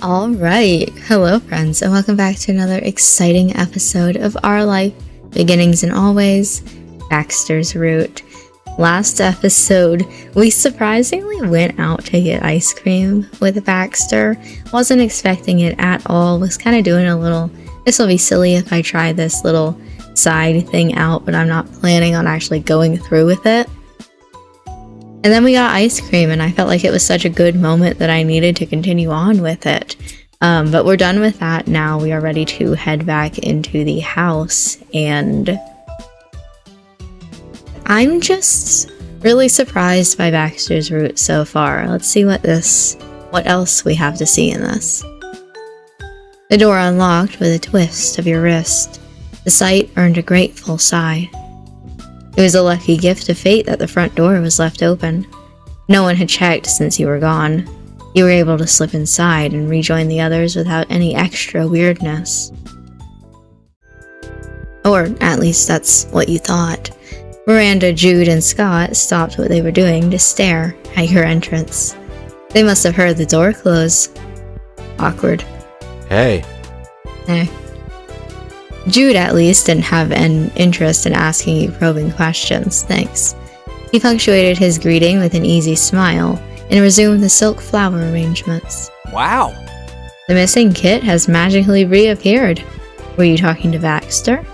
Alright, hello friends, and welcome back to another exciting episode of Our Life, Beginnings and Always, Baxter's Route. Last episode, we surprisingly went out to get ice cream with Baxter. Wasn't expecting it at all, was kind of doing a little, this will be silly if I try this little side thing out, but I'm not planning on actually going through with it. And then we got ice cream, and I felt like it was such a good moment that I needed to continue on with it. But we're done with that now. We are ready to head back into the house, and I'm just really surprised by Baxter's route so far. Let's see what else we have to see in this. The door unlocked with a twist of your wrist. The sight earned a grateful sigh. It was a lucky gift of fate that the front door was left open. No one had checked since you were gone. You were able to slip inside and rejoin the others without any extra weirdness. Or at least that's what you thought. Miranda, Jude, and Scott stopped what they were doing to stare at your entrance. They must have heard the door close. Awkward. Hey. Jude at least didn't have an interest in asking you probing questions, thanks. He punctuated his greeting with an easy smile and resumed the silk flower arrangements. Wow! The missing kit has magically reappeared. Were you talking to Baxter?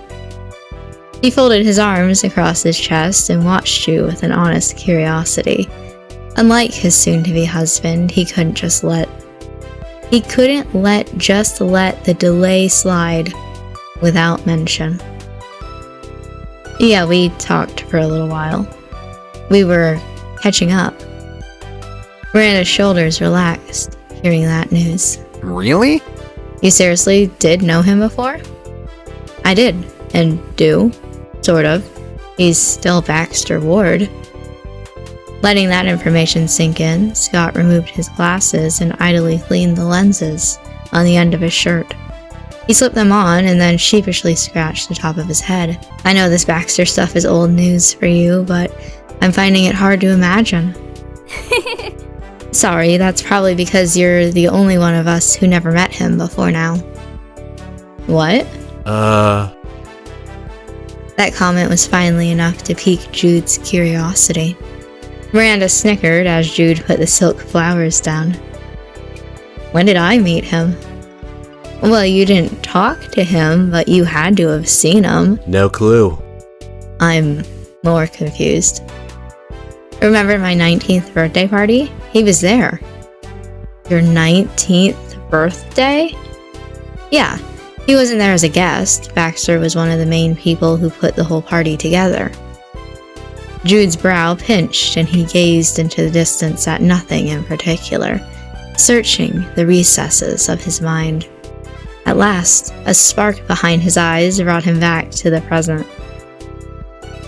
He folded his arms across his chest and watched you with an honest curiosity. Unlike his soon-to-be husband, he couldn't let the delay slide without mention. Yeah, we talked for a little while. We were catching up. Miranda's shoulders relaxed, hearing that news. Really? You seriously did know him before? I did, and do, sort of. He's still Baxter Ward. Letting that information sink in, Scott removed his glasses and idly cleaned the lenses on the end of his shirt. He slipped them on and then sheepishly scratched the top of his head. I know this Baxter stuff is old news for you, but I'm finding it hard to imagine. Sorry, that's probably because you're the only one of us who never met him before now. What? That comment was finally enough to pique Jude's curiosity. Miranda snickered as Jude put the silk flowers down. When did I meet him? Well, you didn't talk to him, but you had to have seen him. No clue. I'm more confused. Remember my 19th birthday party? He was there. Your 19th birthday? Yeah, he wasn't there as a guest. Baxter was one of the main people who put the whole party together. Jude's brow pinched and he gazed into the distance at nothing in particular, searching the recesses of his mind. At last, a spark behind his eyes brought him back to the present.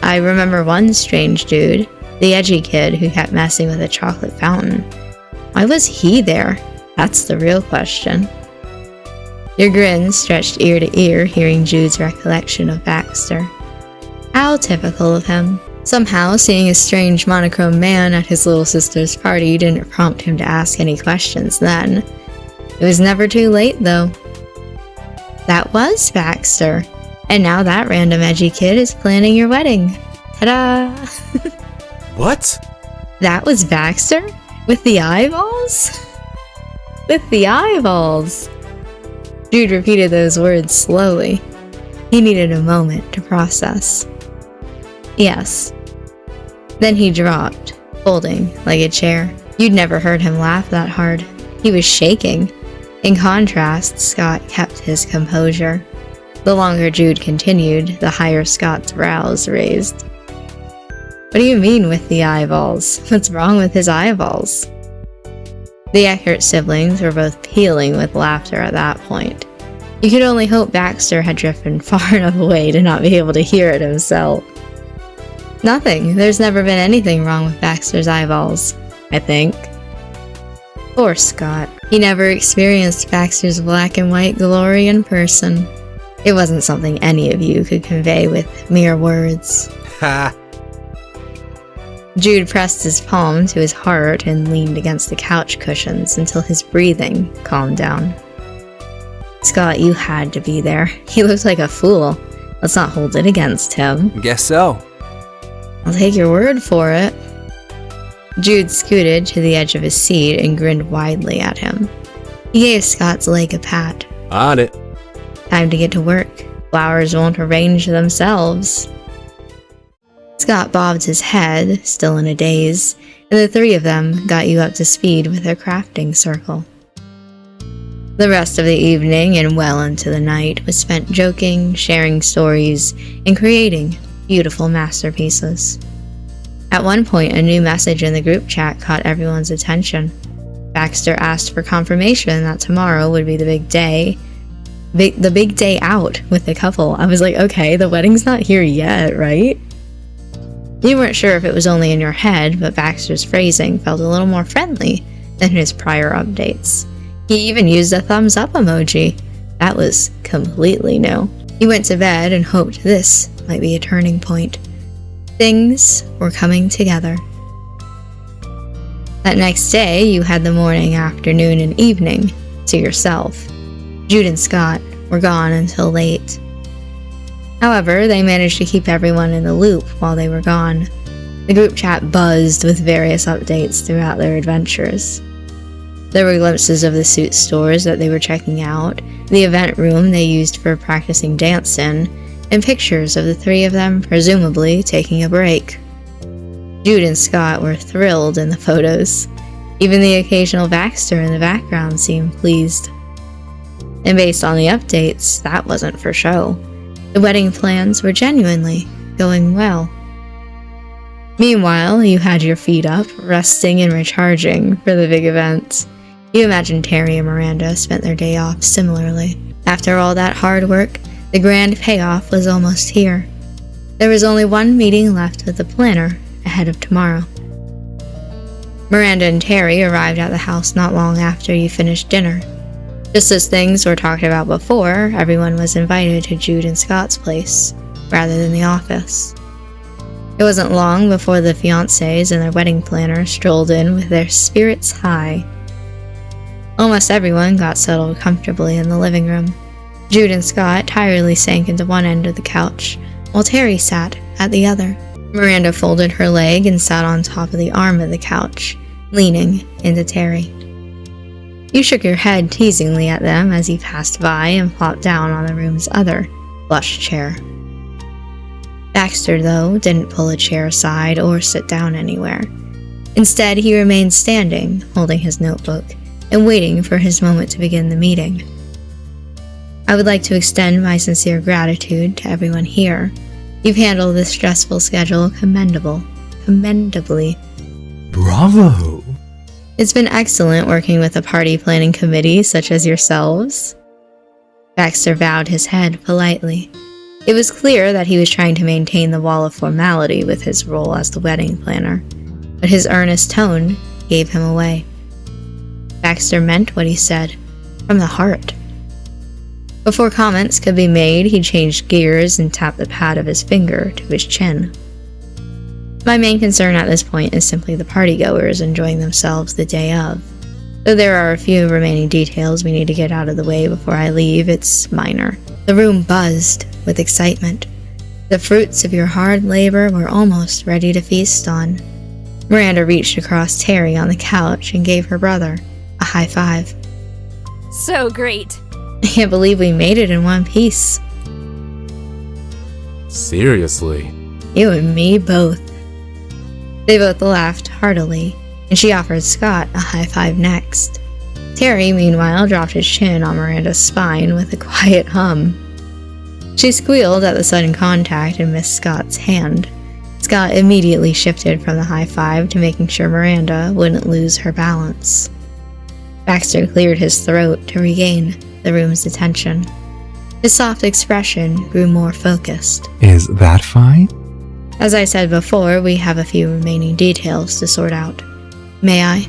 I remember one strange dude, the edgy kid who kept messing with a chocolate fountain. Why was he there? That's the real question. Your grin stretched ear to ear, hearing Jude's recollection of Baxter. How typical of him. Somehow, seeing a strange monochrome man at his little sister's party didn't prompt him to ask any questions then. It was never too late, though. That was Baxter, and now that random edgy kid is planning your wedding. Ta-da! What? That was Baxter? With the eyeballs? With the eyeballs! Jude repeated those words slowly. He needed a moment to process. Yes. Then he dropped, folding like a chair. You'd never heard him laugh that hard. He was shaking. In contrast, Scott kept his composure. The longer Jude continued, the higher Scott's brows raised. What do you mean with the eyeballs? What's wrong with his eyeballs? The Eckert siblings were both peeling with laughter at that point. You could only hope Baxter had drifted far enough away to not be able to hear it himself. Nothing. There's never been anything wrong with Baxter's eyeballs, I think. Poor Scott. He never experienced Baxter's black and white glory in person. It wasn't something any of you could convey with mere words. Ha! Jude pressed his palm to his heart and leaned against the couch cushions until his breathing calmed down. Scott, you had to be there. He looks like a fool. Let's not hold it against him. Guess so. I'll take your word for it. Jude scooted to the edge of his seat and grinned widely at him. He gave Scott's leg a pat. On it. Time to get to work. Flowers won't arrange themselves. Scott bobbed his head, still in a daze, and the three of them got you up to speed with their crafting circle. The rest of the evening and well into the night was spent joking, sharing stories, and creating beautiful masterpieces. At one point, a new message in the group chat caught everyone's attention. Baxter asked for confirmation that tomorrow would be the big day. The big day out with the couple. I was like, okay, the wedding's not here yet, right? You weren't sure if it was only in your head, but Baxter's phrasing felt a little more friendly than his prior updates. He even used a thumbs up emoji. That was completely new. He went to bed and hoped this might be a turning point. Things were coming together. That next day, you had the morning, afternoon, and evening to yourself. Jude and Scott were gone until late. However, they managed to keep everyone in the loop while they were gone. The group chat buzzed with various updates throughout their adventures. There were glimpses of the suit stores that they were checking out, the event room they used for practicing dance in, and pictures of the three of them presumably taking a break. Jude and Scott were thrilled in the photos. Even the occasional Baxter in the background seemed pleased. And based on the updates, that wasn't for show. The wedding plans were genuinely going well. Meanwhile, you had your feet up, resting and recharging for the big event. You imagine Terry and Miranda spent their day off similarly. After all that hard work, the grand payoff was almost here. There was only one meeting left with the planner ahead of tomorrow. Miranda and Terry arrived at the house not long after you finished dinner. Just as things were talked about before, everyone was invited to Jude and Scott's place, rather than the office. It wasn't long before the fiancés and their wedding planner strolled in with their spirits high. Almost everyone got settled comfortably in the living room. Jude and Scott tirelessly sank into one end of the couch, while Terry sat at the other. Miranda folded her leg and sat on top of the arm of the couch, leaning into Terry. You shook your head teasingly at them as he passed by and plopped down on the room's other plush chair. Baxter, though, didn't pull a chair aside or sit down anywhere. Instead, he remained standing, holding his notebook, and waiting for his moment to begin the meeting. I would like to extend my sincere gratitude to everyone here. You've handled this stressful schedule commendably. Bravo! It's been excellent working with a party planning committee such as yourselves. Baxter bowed his head politely. It was clear that he was trying to maintain the wall of formality with his role as the wedding planner, but his earnest tone gave him away. Baxter meant what he said, from the heart. Before comments could be made, he changed gears and tapped the pad of his finger to his chin. My main concern at this point is simply the partygoers enjoying themselves the day of. Though there are a few remaining details we need to get out of the way before I leave, it's minor. The room buzzed with excitement. The fruits of your hard labor were almost ready to feast on. Miranda reached across Terry on the couch and gave her brother a high five. So great! I can't believe we made it in one piece. Seriously? You and me both. They both laughed heartily, and she offered Scott a high five next. Terry, meanwhile, dropped his chin on Miranda's spine with a quiet hum. She squealed at the sudden contact and missed Scott's hand. Scott immediately shifted from the high five to making sure Miranda wouldn't lose her balance. Baxter cleared his throat to regain the room's attention. His soft expression grew more focused. Is that fine? As I said before, we have a few remaining details to sort out. May I?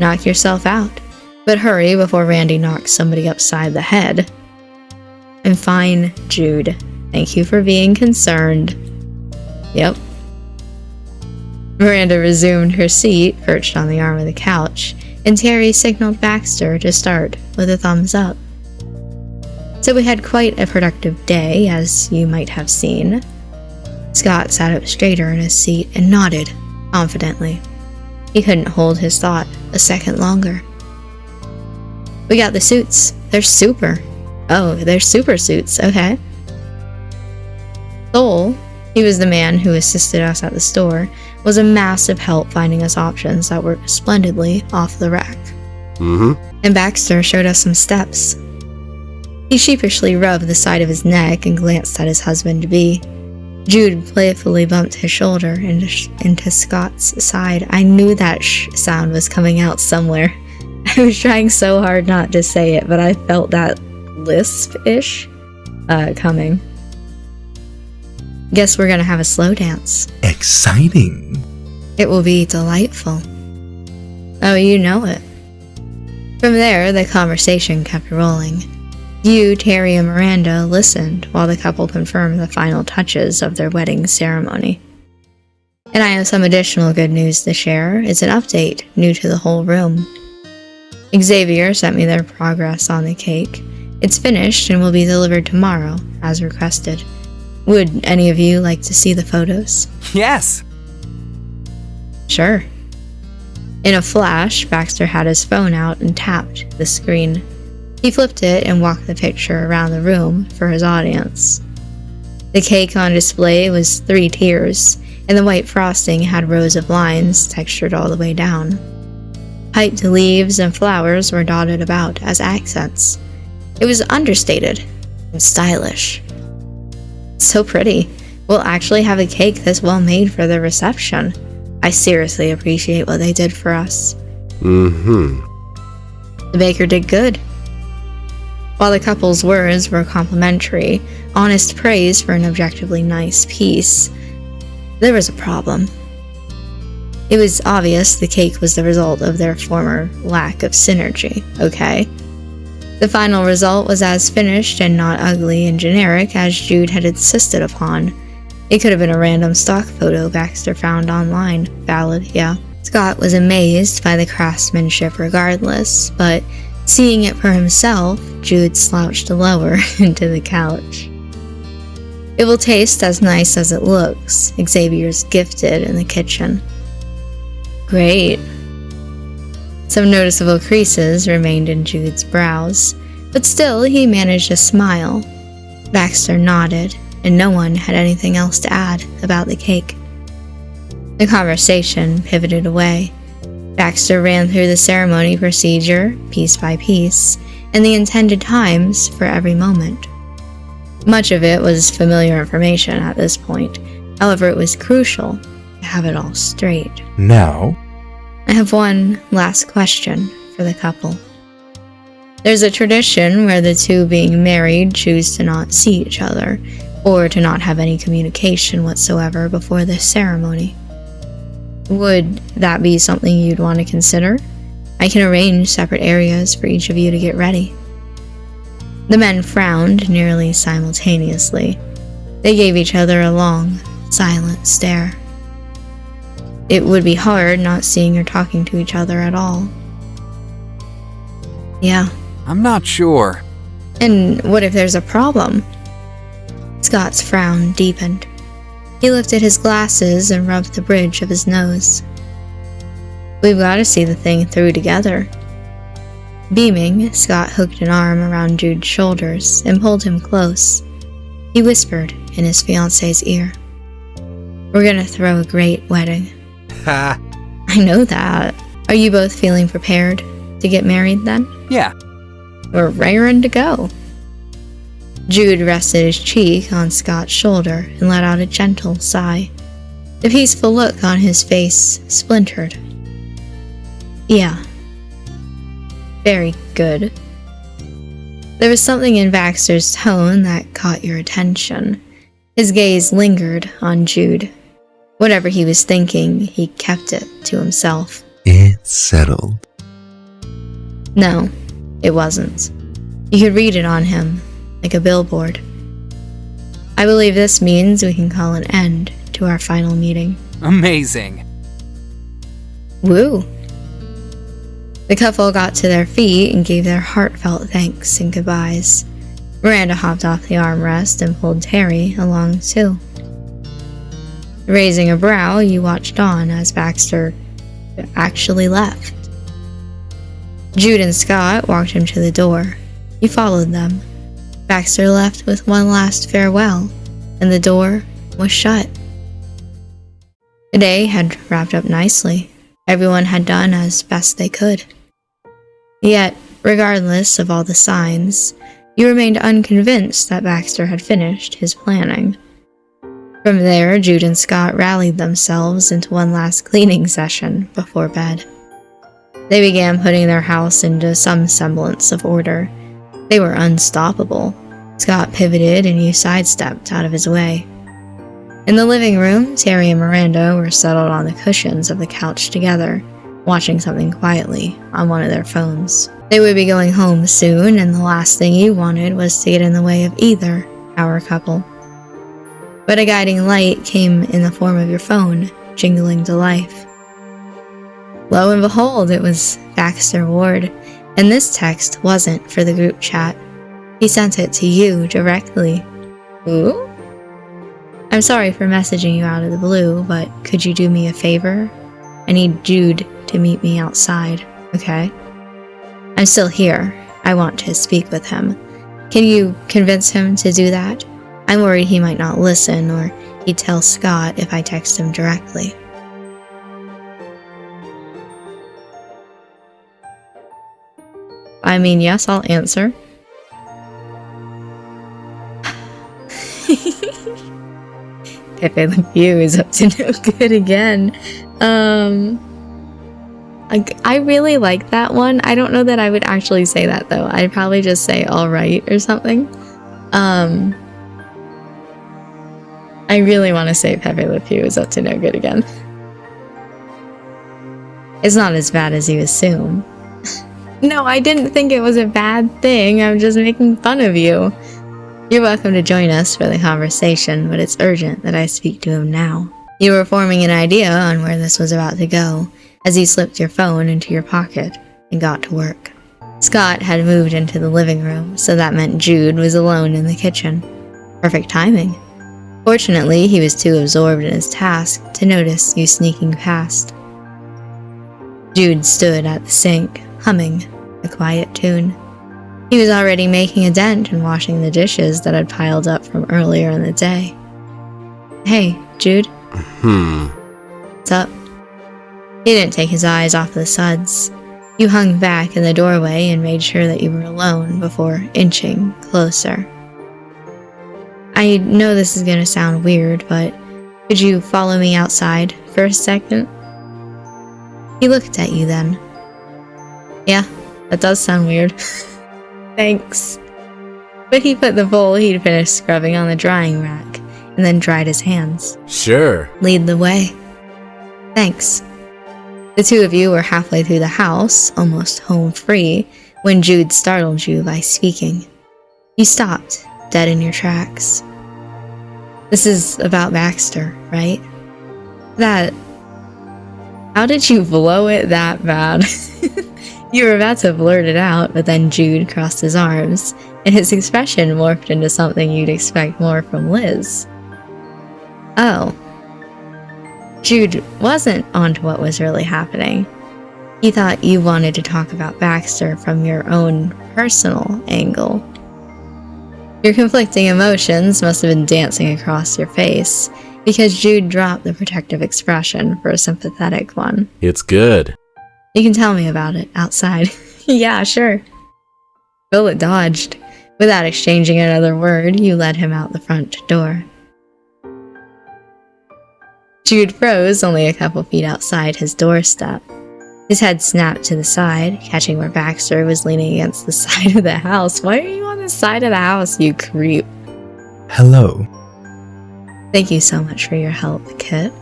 Knock yourself out, but hurry before Randy knocks somebody upside the head. I'm fine, Jude. Thank you for being concerned. Yep. Miranda resumed her seat, perched on the arm of the couch, and Terry signaled Baxter to start with a thumbs up. So we had quite a productive day, as you might have seen. Scott sat up straighter in his seat and nodded confidently. He couldn't hold his thought a second longer. We got the suits. They're super. Oh, they're super suits, okay. Soul, he was the man who assisted us at the store, was a massive help finding us options that worked splendidly off the rack. And Baxter showed us some steps. He sheepishly rubbed the side of his neck and glanced at his husband-to-be. Jude playfully bumped his shoulder into Scott's side. I knew that sound was coming out somewhere. I was trying so hard not to say it, but I felt that lisp-ish coming. Guess we're gonna have a slow dance. Exciting. It will be delightful. Oh, you know it. From there, the conversation kept rolling. You, Terry, and Miranda listened while the couple confirmed the final touches of their wedding ceremony. And I have some additional good news to share. It's an update new to the whole room. Xavier sent me their progress on the cake. It's finished and will be delivered tomorrow, as requested. Would any of you like to see the photos? Yes! Sure. In a flash, Baxter had his phone out and tapped the screen. He flipped it and walked the picture around the room for his audience. The cake on display was 3 tiers, and the white frosting had rows of lines textured all the way down. Piped leaves and flowers were dotted about as accents. It was understated and stylish. So pretty. We'll actually have a cake this well made for the reception. I seriously appreciate what they did for us. The baker did good. While the couple's words were complimentary, honest praise for an objectively nice piece, there was a problem. It was obvious the cake was the result of their former lack of synergy, okay? The final result was as finished and not ugly and generic as Jude had insisted upon. It could have been a random stock photo Baxter found online. Valid, yeah. Scott was amazed by the craftsmanship regardless, but seeing it for himself, Jude slouched lower into the couch. It will taste as nice as it looks, Xavier's gifted in the kitchen. Great. Some noticeable creases remained in Jude's brows, but still he managed to smile. Baxter nodded, and no one had anything else to add about the cake. The conversation pivoted away. Baxter ran through the ceremony procedure, piece by piece, and the intended times for every moment. Much of it was familiar information at this point, however it was crucial to have it all straight. Now, I have one last question for the couple. There's a tradition where the two being married choose to not see each other, or to not have any communication whatsoever before the ceremony. Would that be something you'd want to consider? I can arrange separate areas for each of you to get ready. The men frowned nearly simultaneously. They gave each other a long, silent stare. It would be hard not seeing or talking to each other at all. Yeah. I'm not sure. And what if there's a problem? Scott's frown deepened. He lifted his glasses and rubbed the bridge of his nose. We've got to see the thing through together. Beaming, Scott hooked an arm around Jude's shoulders and pulled him close. He whispered in his fiancée's ear. We're gonna throw a great wedding. Ha! I know that. Are you both feeling prepared to get married then? Yeah. We're raring to go. Jude rested his cheek on Scott's shoulder and let out a gentle sigh. The peaceful look on his face splintered. Yeah. Very good. There was something in Baxter's tone that caught your attention. His gaze lingered on Jude. Whatever he was thinking, he kept it to himself. it's settled. No, it wasn't. You could read it on him, like a billboard. I believe this means we can call an end to our final meeting. Amazing. Woo! The couple got to their feet and gave their heartfelt thanks and goodbyes. Miranda hopped off the armrest and pulled Terry along too. Raising a brow, you watched on as Baxter actually left. Jude and Scott walked him to the door. You followed them. Baxter left with one last farewell, and the door was shut. The day had wrapped up nicely. Everyone had done as best they could. Yet, regardless of all the signs, you remained unconvinced that Baxter had finished his planning. From there, Jude and Scott rallied themselves into one last cleaning session before bed. They began putting their house into some semblance of order. They were unstoppable. Scott pivoted and you sidestepped out of his way. In the living room, Terry and Miranda were settled on the cushions of the couch together, watching something quietly on one of their phones. They would be going home soon, and the last thing you wanted was to get in the way of either power couple. But a guiding light came in the form of your phone, jingling to life. Lo and behold, it was Baxter Ward, and this text wasn't for the group chat. He sent it to you directly. Ooh? I'm sorry for messaging you out of the blue, but could you do me a favor? I need Jude to meet me outside, okay? I'm still here. I want to speak with him. Can you convince him to do that? I'm worried he might not listen, or he'd tell Scott if I text him directly. I mean, yes, I'll answer. Pepe Le Pew is up to no good again. I really like that one. I don't know that I would actually say that though. I'd probably just say alright or something. I really want to say Pepe Le Pew is up to no good again. It's not as bad as you assume. No, I didn't think it was a bad thing. I'm just making fun of you. You're welcome to join us for the conversation, but it's urgent that I speak to him now. You were forming an idea on where this was about to go as you slipped your phone into your pocket and got to work. Scott had moved into the living room, so that meant Jude was alone in the kitchen. Perfect timing. Fortunately, he was too absorbed in his task to notice you sneaking past. Jude stood at the sink, humming a quiet tune. He was already making a dent and washing the dishes that had piled up from earlier in the day. Hey, Jude. What's up? He didn't take his eyes off the suds. You hung back in the doorway and made sure that you were alone before inching closer. I know this is going to sound weird, but could you follow me outside for a second? He looked at you then. Yeah, that does sound weird. Thanks. But he put the bowl he'd finished scrubbing on the drying rack and then dried his hands. Sure. Lead the way. Thanks. The two of you were halfway through the house, almost home free, when Jude startled you by speaking. You stopped, dead in your tracks. This is about Baxter, right? How did you blow it that bad? You were about to blurt it out, but then Jude crossed his arms, and his expression morphed into something you'd expect more from Liz. Oh. Jude wasn't onto what was really happening. He thought you wanted to talk about Baxter from your own personal angle. Your conflicting emotions must have been dancing across your face, because Jude dropped the protective expression for a sympathetic one. It's good. You can tell me about it outside. Yeah, sure. Bullet dodged. Without exchanging another word, you led him out the front door. Jude froze only a couple feet outside his doorstep. His head snapped to the side, catching where Baxter was leaning against the side of the house. Why are you on the side of the house, you creep? Hello. Thank you so much for your help, Kit.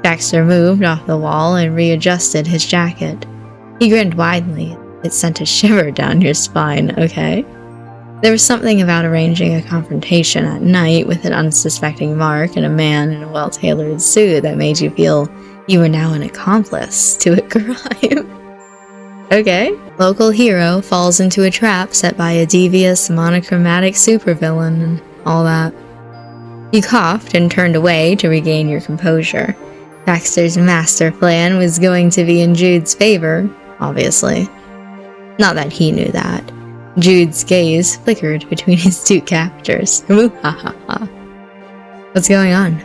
Baxter moved off the wall and readjusted his jacket. He grinned widely. It sent a shiver down your spine, okay? There was something about arranging a confrontation at night with an unsuspecting Mark and a man in a well-tailored suit that made you feel You are now an accomplice to a crime. Okay. Local hero falls into a trap set by a devious, monochromatic supervillain and all that. You coughed and turned away to regain your composure. Baxter's master plan was going to be in Jude's favor, obviously. Not that he knew that. Jude's gaze flickered between his two captors. What's going on?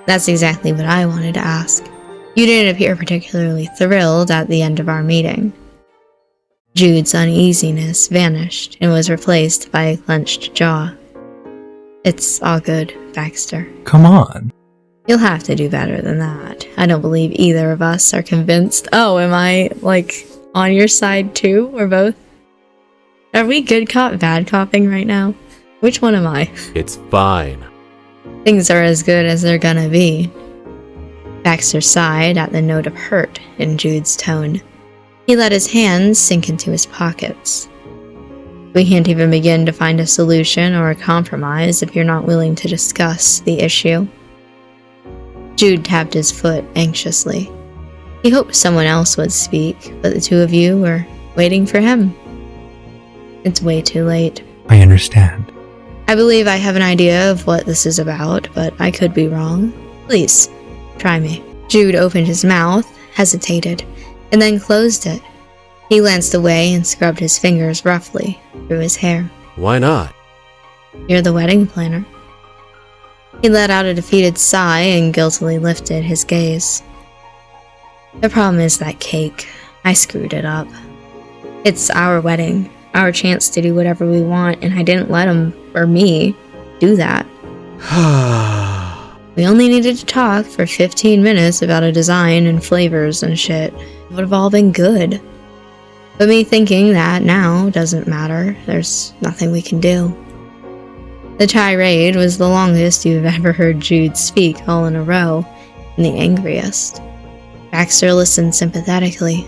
That's exactly what I wanted to ask. You didn't appear particularly thrilled at the end of our meeting. Jude's uneasiness vanished and was replaced by a clenched jaw. It's all good, Baxter. Come on. You'll have to do better than that. I don't believe either of us are convinced. Oh, am I, on your side too? Or both? Are we good cop, bad copping right now? Which one am I? It's fine. Things are as good as they're gonna be. Baxter sighed at the note of hurt in Jude's tone. He let his hands sink into his pockets. We can't even begin to find a solution or a compromise if you're not willing to discuss the issue. Jude tapped his foot anxiously. He hoped someone else would speak, but the two of you were waiting for him. It's way too late. I understand. I believe I have an idea of what this is about, but I could be wrong. Please, try me. Jude opened his mouth, hesitated, and then closed it. He glanced away and scrubbed his fingers roughly through his hair. Why not? You're the wedding planner. He let out a defeated sigh and guiltily lifted his gaze. The problem is that cake. I screwed it up. It's our wedding, our chance to do whatever we want, and I didn't let him, or me, do that. We only needed to talk for 15 minutes about a design and flavors and shit. It would have all been good. But me thinking that now doesn't matter. There's nothing we can do. The tirade was the longest you've ever heard Jude speak all in a row, and the angriest. Baxter listened sympathetically.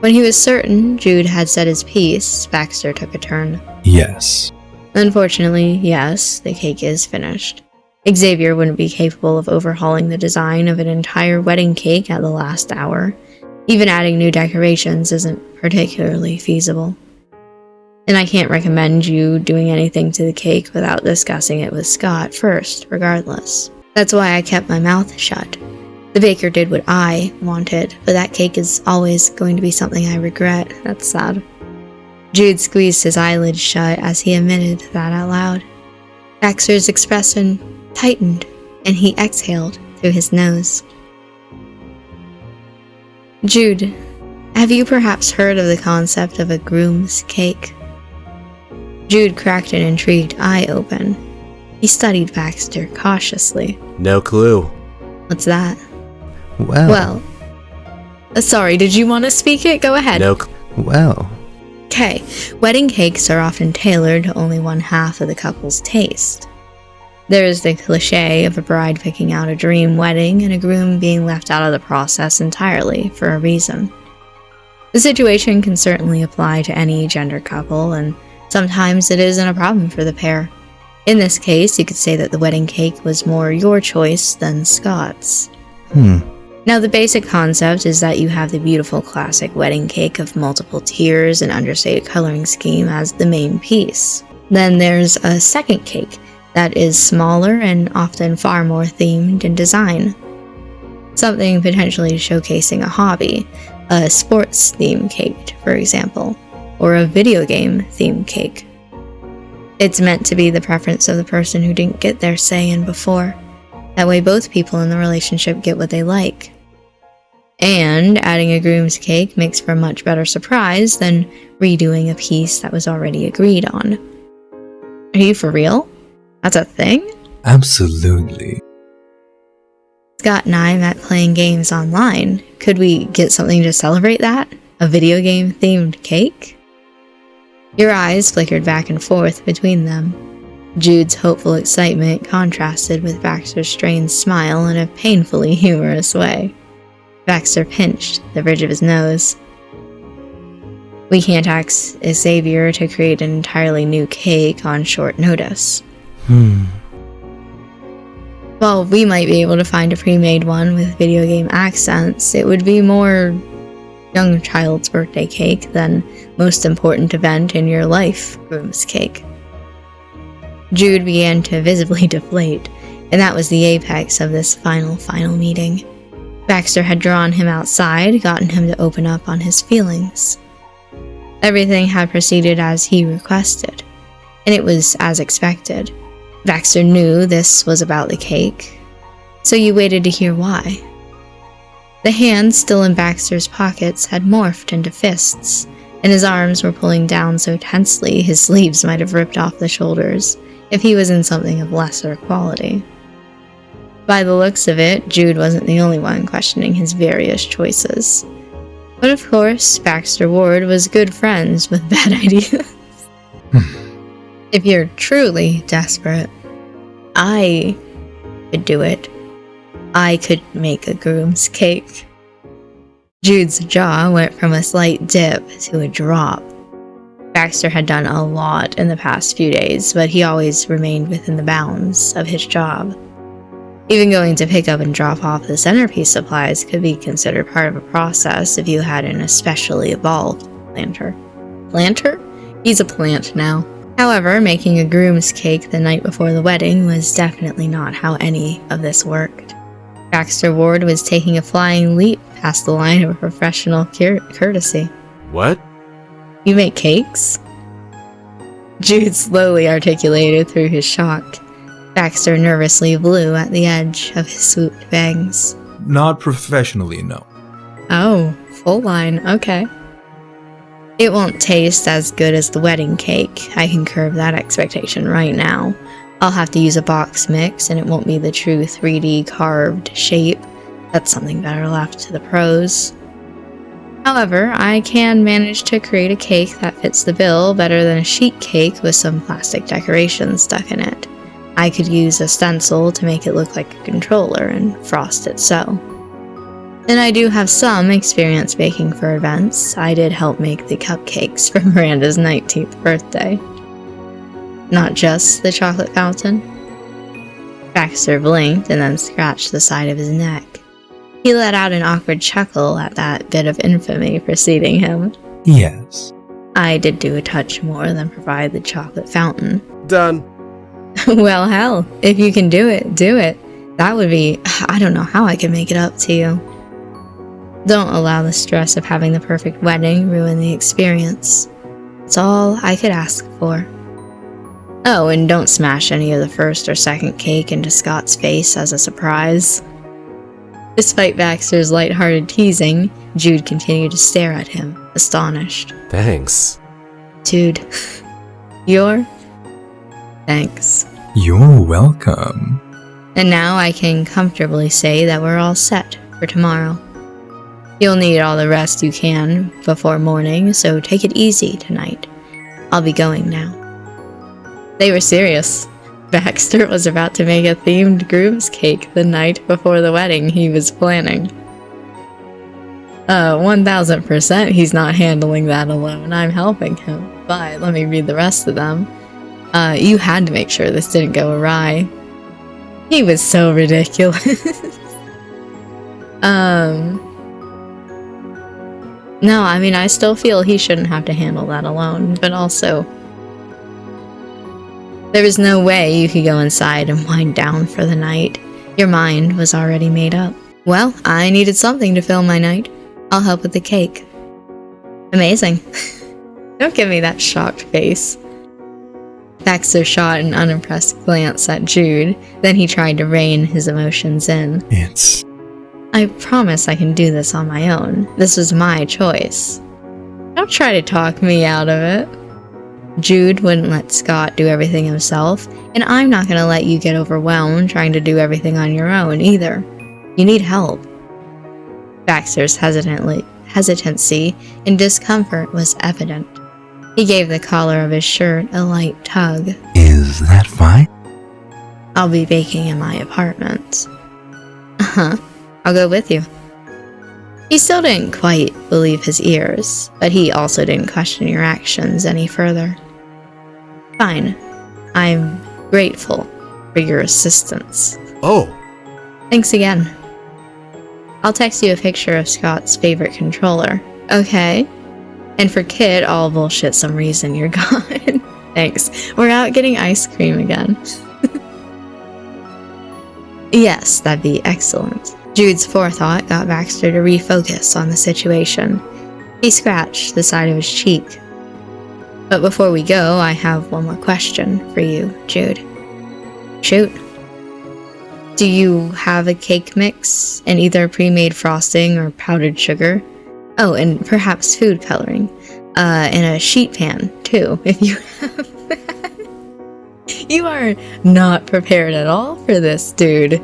When he was certain Jude had said his piece, Baxter took a turn. Yes. Unfortunately, yes, the cake is finished. Xavier wouldn't be capable of overhauling the design of an entire wedding cake at the last hour. Even adding new decorations isn't particularly feasible. And I can't recommend you doing anything to the cake without discussing it with Scott first, regardless. That's why I kept my mouth shut. The baker did what I wanted, but that cake is always going to be something I regret. That's sad. Jude squeezed his eyelids shut as he admitted that out loud. Baxter's expression tightened, and he exhaled through his nose. Jude, have you perhaps heard of the concept of a groom's cake? Jude cracked an intrigued eye open. He studied Baxter cautiously. No clue. What's that? Well. Sorry, did you want to speak it? Go ahead. No. Well. Okay, wedding cakes are often tailored to only one half of the couple's taste. There is the cliché of a bride picking out a dream wedding and a groom being left out of the process entirely for a reason. The situation can certainly apply to any gender couple, and sometimes it isn't a problem for the pair. In this case, you could say that the wedding cake was more your choice than Scott's. Now, the basic concept is that you have the beautiful classic wedding cake of multiple tiers and understated coloring scheme as the main piece. Then there's a second cake that is smaller and often far more themed in design. Something potentially showcasing a hobby, a sports theme cake, for example, or a video game theme cake. It's meant to be the preference of the person who didn't get their say in before. That way both people in the relationship get what they like. And adding a groom's cake makes for a much better surprise than redoing a piece that was already agreed on. Are you for real? That's a thing? Absolutely. Scott and I met playing games online. Could we get something to celebrate that? A video game themed cake? Your eyes flickered back and forth between them. Jude's hopeful excitement contrasted with Baxter's strained smile in a painfully humorous way. Baxter pinched the bridge of his nose. We can't ask Xavier to create an entirely new cake on short notice. Well, we might be able to find a pre-made one with video game accents. It would be more young child's birthday cake than most important event in your life, groom's cake. Jude began to visibly deflate, and that was the apex of this final meeting. Baxter had drawn him outside, gotten him to open up on his feelings. Everything had proceeded as he requested, and it was as expected. Baxter knew this was about the cake, so you waited to hear why. The hands still in Baxter's pockets had morphed into fists, and his arms were pulling down so tensely his sleeves might have ripped off the shoulders if he was in something of lesser quality. By the looks of it, Jude wasn't the only one questioning his various choices. But of course, Baxter Ward was good friends with bad ideas. If you're truly desperate, I could do it. I could make a groom's cake. Jude's jaw went from a slight dip to a drop. Baxter had done a lot in the past few days, but he always remained within the bounds of his job. Even going to pick up and drop off the centerpiece supplies could be considered part of a process if you had an especially evolved planter. Planter? He's a plant now. However, making a groom's cake the night before the wedding was definitely not how any of this worked. Baxter Ward was taking a flying leap past the line of professional courtesy. What? You make cakes? Jude slowly articulated through his shock. Baxter nervously blew at the edge of his swooped bangs. Not professionally, no. Oh, full line, okay. It won't taste as good as the wedding cake. I can curb that expectation right now. I'll have to use a box mix, and it won't be the true 3D carved shape. That's something better left to the pros. However, I can manage to create a cake that fits the bill better than a sheet cake with some plastic decorations stuck in it. I could use a stencil to make it look like a controller and frost it so. And I do have some experience baking for events. I did help make the cupcakes for Miranda's 19th birthday. Not just the chocolate fountain. Baxter blinked and then scratched the side of his neck. He let out an awkward chuckle at that bit of infamy preceding him. Yes. I did do a touch more than provide the chocolate fountain. Done. Well, hell, if you can do it, do it. That would be... I don't know how I can make it up to you. Don't allow the stress of having the perfect wedding ruin the experience. It's all I could ask for. Oh, and don't smash any of the first or second cake into Scott's face as a surprise. Despite Baxter's lighthearted teasing, Jude continued to stare at him, astonished. Thanks. Jude, you're... Thanks. You're welcome. And now I can comfortably say that we're all set for tomorrow. You'll need all the rest you can before morning, so take it easy tonight. I'll be going now. They were serious. Baxter was about to make a themed groom's cake the night before the wedding he was planning. 1000% he's not handling that alone. I'm helping him, but let me read the rest of them. You had to make sure this didn't go awry. He was so ridiculous. No, I mean, I still feel he shouldn't have to handle that alone, but also... There was no way you could go inside and wind down for the night. Your mind was already made up. Well, I needed something to fill my night. I'll help with the cake. Amazing. Don't give me that shocked face. Baxter shot an unimpressed glance at Jude, then he tried to rein his emotions in. I promise I can do this on my own. This was my choice. Don't try to talk me out of it. Jude wouldn't let Scott do everything himself, and I'm not going to let you get overwhelmed trying to do everything on your own either. You need help. Baxter's hesitancy and discomfort was evident. He gave the collar of his shirt a light tug. Is that fine? I'll be baking in my apartment. Uh-huh. I'll go with you. He still didn't quite believe his ears, but he also didn't question your actions any further. Fine. I'm grateful for your assistance. Oh, Thanks again. I'll text you a picture of Scott's favorite controller. Okay? And for Kit, I'll bullshit some reason you're gone. Thanks. We're out getting ice cream again. Yes, that'd be excellent. Jude's forethought got Baxter to refocus on the situation. He scratched the side of his cheek. But before we go, I have one more question for you, Jude. Shoot. Do you have a cake mix and either pre-made frosting or powdered sugar? Oh, and perhaps food coloring. And a sheet pan, too, if you have that. You are not prepared at all for this, dude.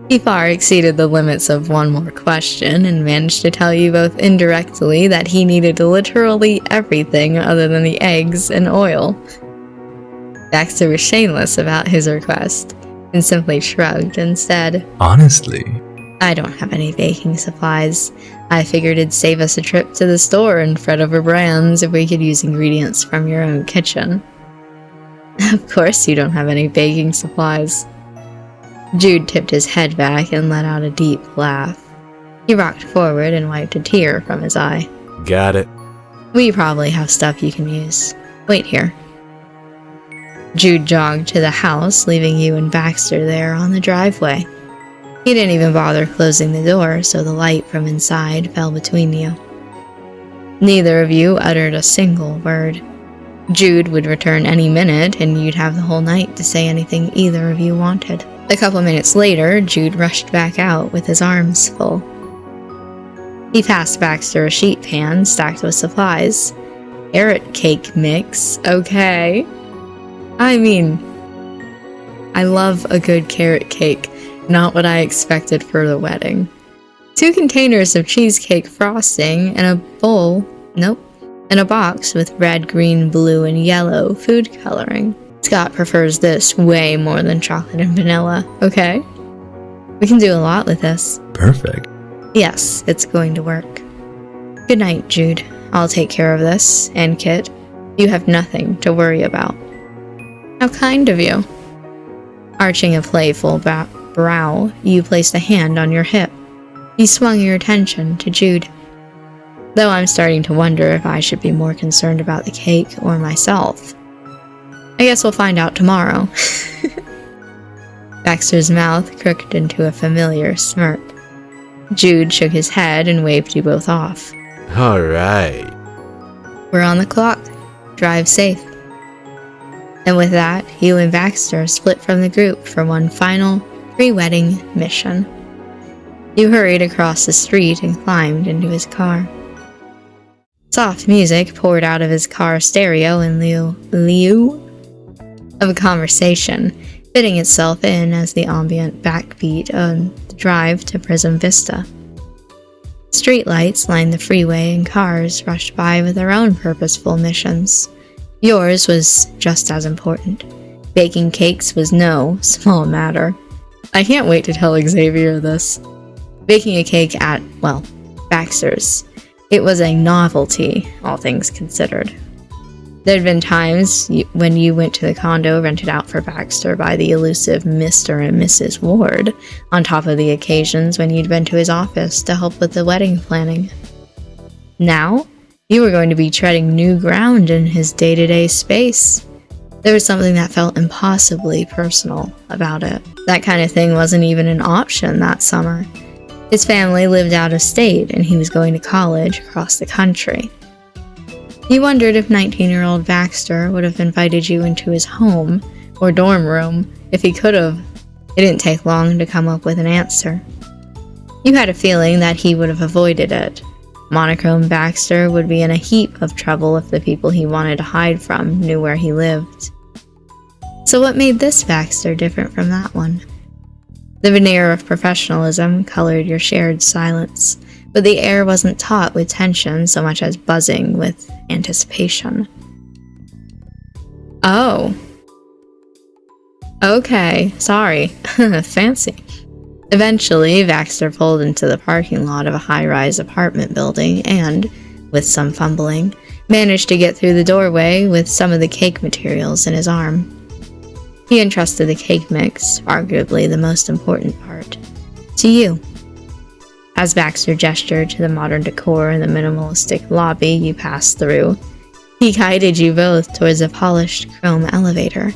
He far exceeded the limits of one more question and managed to tell you both indirectly that he needed literally everything other than the eggs and oil. Baxter was shameless about his request and simply shrugged and said, Honestly, I don't have any baking supplies. I figured it'd save us a trip to the store and fret over brands if we could use ingredients from your own kitchen. Of course you don't have any baking supplies. Jude tipped his head back and let out a deep laugh. He rocked forward and wiped a tear from his eye. got it. We probably have stuff you can use. Wait here. Jude jogged to the house, leaving you and Baxter there on the driveway. He didn't even bother closing the door, so the light from inside fell between you. Neither of you uttered a single word. Jude would return any minute, and you'd have the whole night to say anything either of you wanted. A couple minutes later, Jude rushed back out with his arms full. He passed Baxter a sheet pan stacked with supplies. Carrot cake mix, okay. I mean, I love a good carrot cake, not what I expected for the wedding. 2 containers of cheesecake frosting and a box with red, green, blue, and yellow food coloring. Scott prefers this way more than chocolate and vanilla, okay? We can do a lot with this. perfect. Yes, it's going to work. Good night, Jude. I'll take care of this, and Kit, you have nothing to worry about. How kind of you. Arching a playful brow, you placed a hand on your hip. He swung your attention to Jude. Though I'm starting to wonder if I should be more concerned about the cake or myself. I guess we'll find out tomorrow. Baxter's mouth crooked into a familiar smirk. Jude shook his head and waved you both off. All right. We're on the clock. Drive safe. And with that, you and Baxter split from the group for one final pre-wedding mission. You hurried across the street and climbed into his car. Soft music poured out of his car stereo in lieu of a conversation, fitting itself in as the ambient backbeat on the drive to Prism Vista. Streetlights lined the freeway and cars rushed by with their own purposeful missions. Yours was just as important. Baking cakes was no small matter. I can't wait to tell Xavier this. Baking a cake at, well, Baxter's. It was a novelty, all things considered. There'd been times when you went to the condo rented out for Baxter by the elusive Mr. and Mrs. Ward, on top of the occasions when you'd been to his office to help with the wedding planning. Now, you were going to be treading new ground in his day-to-day space. There was something that felt impossibly personal about it. That kind of thing wasn't even an option that summer. His family lived out of state, and he was going to college across the country. You wondered if 19-year-old Baxter would have invited you into his home or dorm room if he could have. It didn't take long to come up with an answer. You had a feeling that he would have avoided it. Monochrome Baxter would be in a heap of trouble if the people he wanted to hide from knew where he lived. So what made this Baxter different from that one? The veneer of professionalism colored your shared silence, but the air wasn't taut with tension so much as buzzing with anticipation. Oh. Okay, sorry. Fancy. Eventually, Baxter pulled into the parking lot of a high-rise apartment building and, with some fumbling, managed to get through the doorway with some of the cake materials in his arm. He entrusted the cake mix, arguably the most important part, to you. As Baxter gestured to the modern decor in the minimalistic lobby you passed through, he guided you both towards a polished chrome elevator.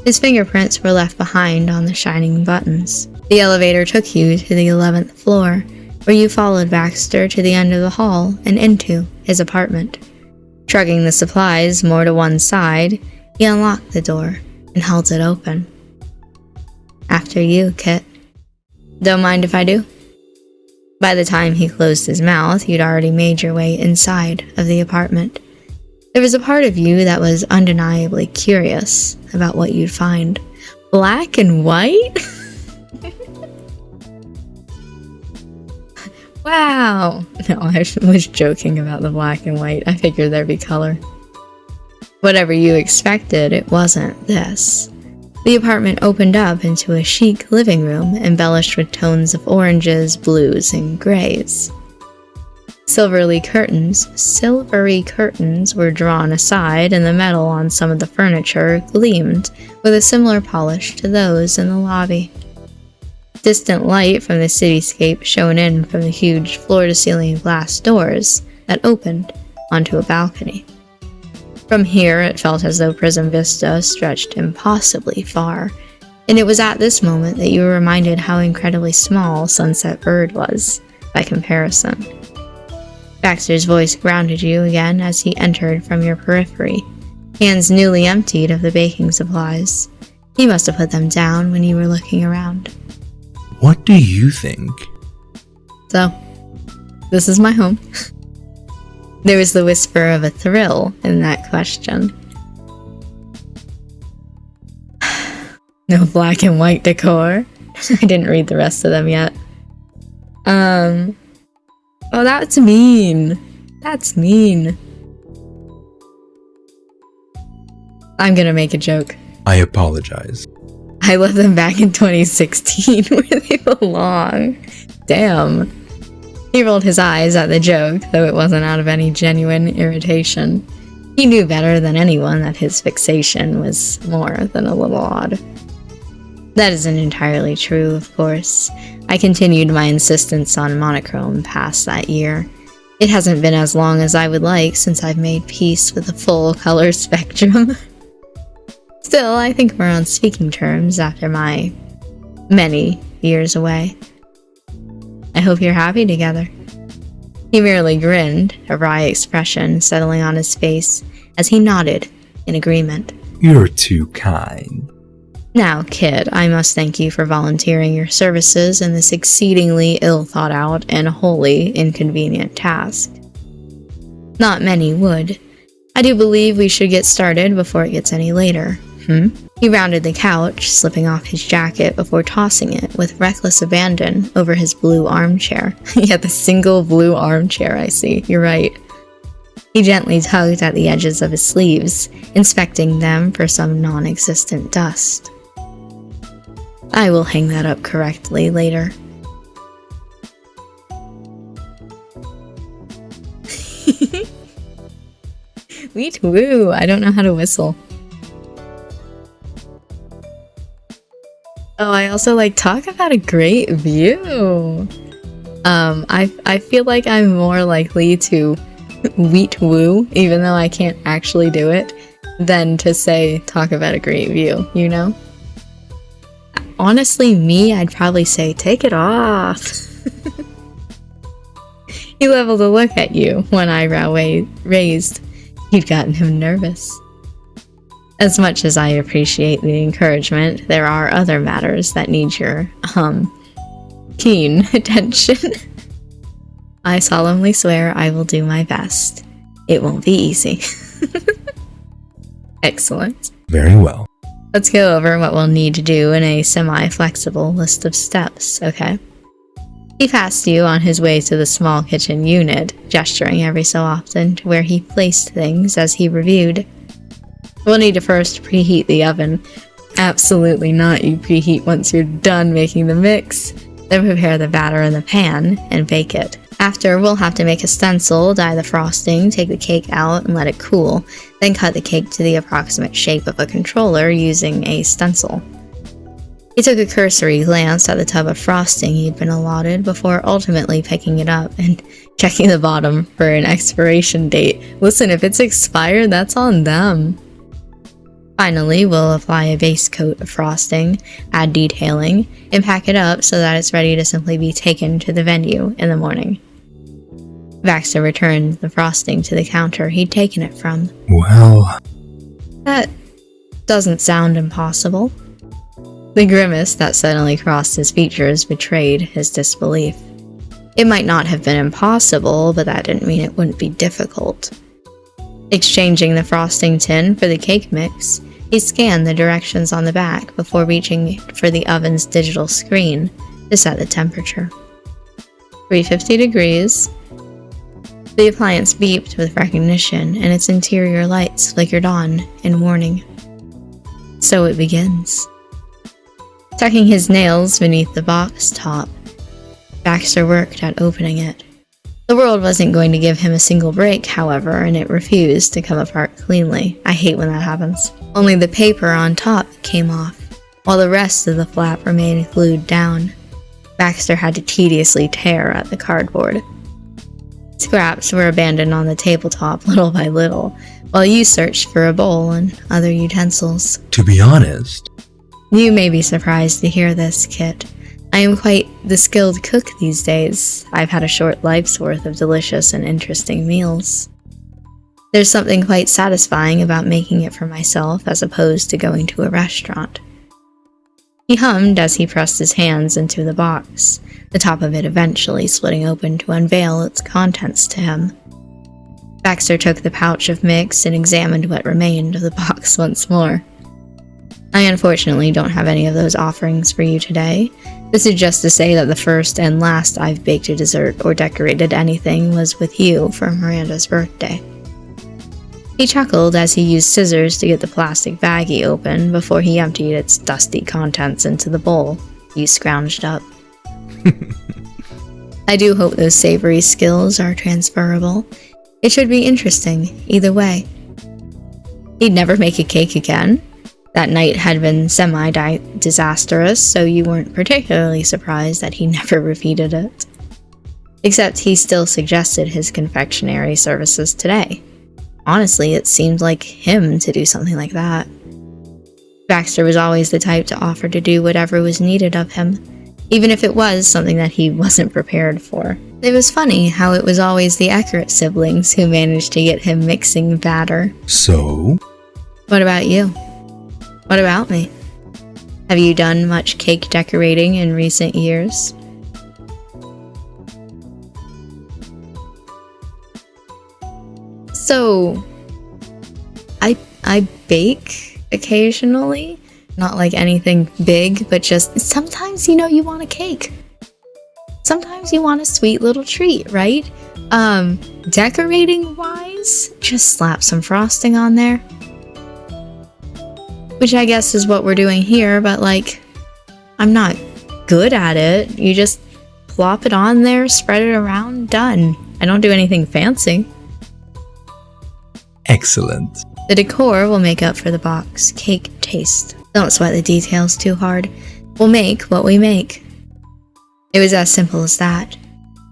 His fingerprints were left behind on the shining buttons. The elevator took you to the 11th floor, where you followed Baxter to the end of the hall and into his apartment. Shrugging the supplies more to one side, he unlocked the door and held it open. After you, Kit. Don't mind if I do? By the time he closed his mouth, you'd already made your way inside of the apartment. There was a part of you that was undeniably curious about what you'd find. Black and white? Wow! No, I was joking about the black and white. I figured there'd be color. Whatever you expected, it wasn't this. The apartment opened up into a chic living room embellished with tones of oranges, blues, and grays. Silvery curtains were drawn aside, and the metal on some of the furniture gleamed with a similar polish to those in the lobby. Distant light from the cityscape shone in from the huge floor-to-ceiling glass doors that opened onto a balcony. From here, it felt as though Prism Vista stretched impossibly far, and it was at this moment that you were reminded how incredibly small Sunset Bird was, by comparison. Baxter's voice grounded you again as he entered from your periphery, hands newly emptied of the baking supplies. He must have put them down when you were looking around. What do you think? So, this is my home. There was the whisper of a thrill in that question. No black and white decor. I didn't read the rest of them yet. Oh, that's mean. That's mean. I'm gonna make a joke. I apologize. I left them back in 2016 where they belong. Damn. He rolled his eyes at the joke, though it wasn't out of any genuine irritation. He knew better than anyone that his fixation was more than a little odd. That isn't entirely true, of course. I continued my insistence on monochrome past that year. It hasn't been as long as I would like since I've made peace with the full color spectrum. Still, I think we're on speaking terms after my many years away. I hope you're happy together. He merely grinned, a wry expression settling on his face as he nodded in agreement. You're too kind. Now, kid, I must thank you for volunteering your services in this exceedingly ill-thought-out and wholly inconvenient task. Not many would. I do believe we should get started before it gets any later. He rounded the couch, slipping off his jacket before tossing it with reckless abandon over his blue armchair. Yeah, the single blue armchair I see. You're right. He gently tugged at the edges of his sleeves, inspecting them for some non-existent dust. I will hang that up correctly later. Weet woo! I don't know how to whistle. Oh, I also talk about a great view. I feel like I'm more likely to weet woo, even though I can't actually do it, than to say talk about a great view, you know? Honestly, I'd probably say take it off. He leveled a look at you, one eyebrow raised. You'd gotten him nervous. As much as I appreciate the encouragement, there are other matters that need your, keen attention. I solemnly swear I will do my best. It won't be easy. Excellent. Very well. Let's go over what we'll need to do in a semi-flexible list of steps, okay? He passed you on his way to the small kitchen unit, gesturing every so often to where he placed things as he reviewed. We'll need to first preheat the oven. Absolutely not, you preheat once you're done making the mix. Then prepare the batter in the pan and bake it. After, we'll have to make a stencil, dye the frosting, take the cake out, and let it cool, then cut the cake to the approximate shape of a controller using a stencil. He took a cursory glance at the tub of frosting he'd been allotted before ultimately picking it up and checking the bottom for an expiration date. Listen, if it's expired, that's on them. Finally, we'll apply a base coat of frosting, add detailing, and pack it up so that it's ready to simply be taken to the venue in the morning. Baxter returned the frosting to the counter he'd taken it from. Well, That doesn't sound impossible. The grimace that suddenly crossed his features betrayed his disbelief. It might not have been impossible, but that didn't mean it wouldn't be difficult. Exchanging the frosting tin for the cake mix, he scanned the directions on the back before reaching for the oven's digital screen to set the temperature. 350 degrees. The appliance beeped with recognition, and its interior lights flickered on in warning. So it begins. Tucking his nails beneath the box top, Baxter worked at opening it. The world wasn't going to give him a single break, however, and it refused to come apart cleanly. I hate when that happens. Only the paper on top came off, while the rest of the flap remained glued down. Baxter had to tediously tear at the cardboard. Scraps were abandoned on the tabletop little by little, while you searched for a bowl and other utensils. to be honest, You may be surprised to hear this, Kit. I am quite the skilled cook these days. I've had a short life's worth of delicious and interesting meals. There's something quite satisfying about making it for myself as opposed to going to a restaurant. He hummed as he pressed his hands into the box, the top of it eventually splitting open to unveil its contents to him. Baxter took the pouch of mix and examined what remained of the box once more. I unfortunately don't have any of those offerings for you today. This is just to say that the first and last I've baked a dessert or decorated anything was with you for Miranda's birthday. He chuckled as he used scissors to get the plastic baggie open before he emptied its dusty contents into the bowl you scrounged up. I do hope those savory skills are transferable. It should be interesting, either way. He'd never make a cake again. That night had been semi-disastrous, so you weren't particularly surprised that he never repeated it. Except he still suggested his confectionery services today. Honestly, it seemed like him to do something like that. Baxter was always the type to offer to do whatever was needed of him, even if it was something that he wasn't prepared for. It was funny how it was always the Eckert siblings who managed to get him mixing batter. so What about you? What about me? Have you done much cake decorating in recent years? So, I bake occasionally. Not like anything big, but just sometimes, you want a cake. Sometimes you want a sweet little treat, right? Decorating wise, just slap some frosting on there. Which I guess is what we're doing here, but I'm not good at it. You just plop it on there, spread it around, done. I don't do anything fancy. excellent. The decor will make up for the box cake taste. Don't sweat the details too hard. We'll make what we make. It was as simple as that.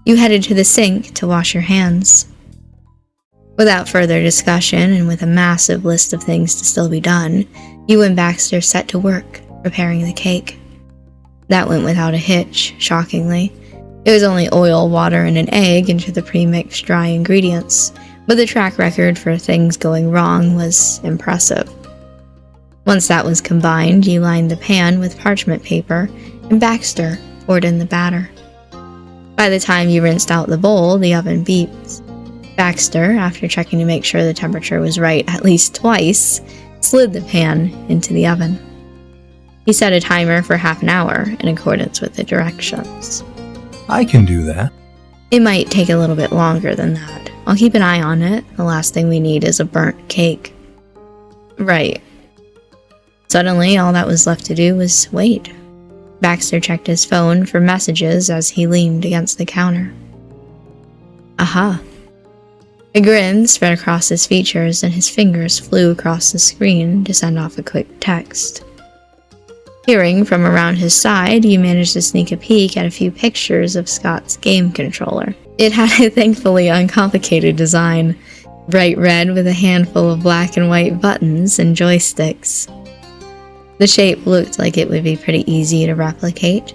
You headed to the sink to wash your hands. Without further discussion, and with a massive list of things to still be done, you and Baxter set to work, preparing the cake. That went without a hitch, shockingly. It was only oil, water, and an egg into the pre-mixed dry ingredients, but the track record for things going wrong was impressive. Once that was combined, you lined the pan with parchment paper, and Baxter poured in the batter. By the time you rinsed out the bowl, the oven beeped. Baxter, after checking to make sure the temperature was right at least twice, slid the pan into the oven. He set a timer for half an hour in accordance with the directions. I can do that. It might take a little bit longer than that. I'll keep an eye on it. The last thing we need is a burnt cake. Right. Suddenly, all that was left to do was wait. Baxter checked his phone for messages as he leaned against the counter. Aha. A grin spread across his features and his fingers flew across the screen to send off a quick text. Peering from around his side, you managed to sneak a peek at a few pictures of Scott's game controller. It had a thankfully uncomplicated design, bright red with a handful of black and white buttons and joysticks. The shape looked like it would be pretty easy to replicate.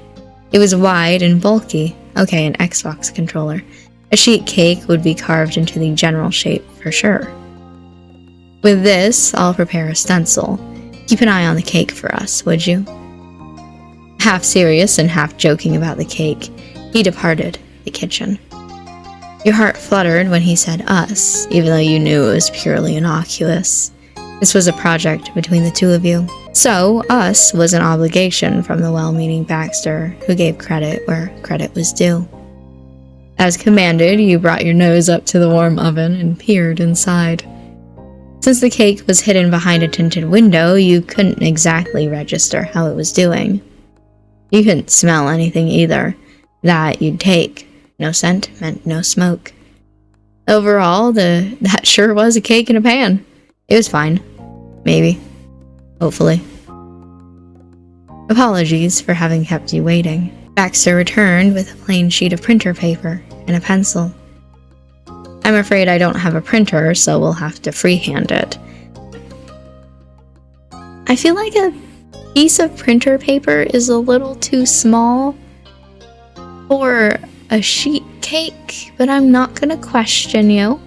It was wide and bulky. Okay, an Xbox controller. A sheet cake would be carved into the general shape for sure. With this, I'll prepare a stencil. Keep an eye on the cake for us, would you? Half serious and half joking about the cake, he departed the kitchen. Your heart fluttered when he said us, even though you knew it was purely innocuous. This was a project between the two of you. So, us was an obligation from the well-meaning Baxter, who gave credit where credit was due. As commanded, you brought your nose up to the warm oven and peered inside. Since the cake was hidden behind a tinted window, you couldn't exactly register how it was doing. You couldn't smell anything either. That you'd take. No scent meant no smoke. Overall, that sure was a cake in a pan. It was fine. Maybe. Hopefully. Apologies for having kept you waiting. Baxter returned with a plain sheet of printer paper and a pencil. I'm afraid I don't have a printer, so we'll have to freehand it. I feel like a piece of printer paper is a little too small for a sheet cake, but I'm not gonna question you.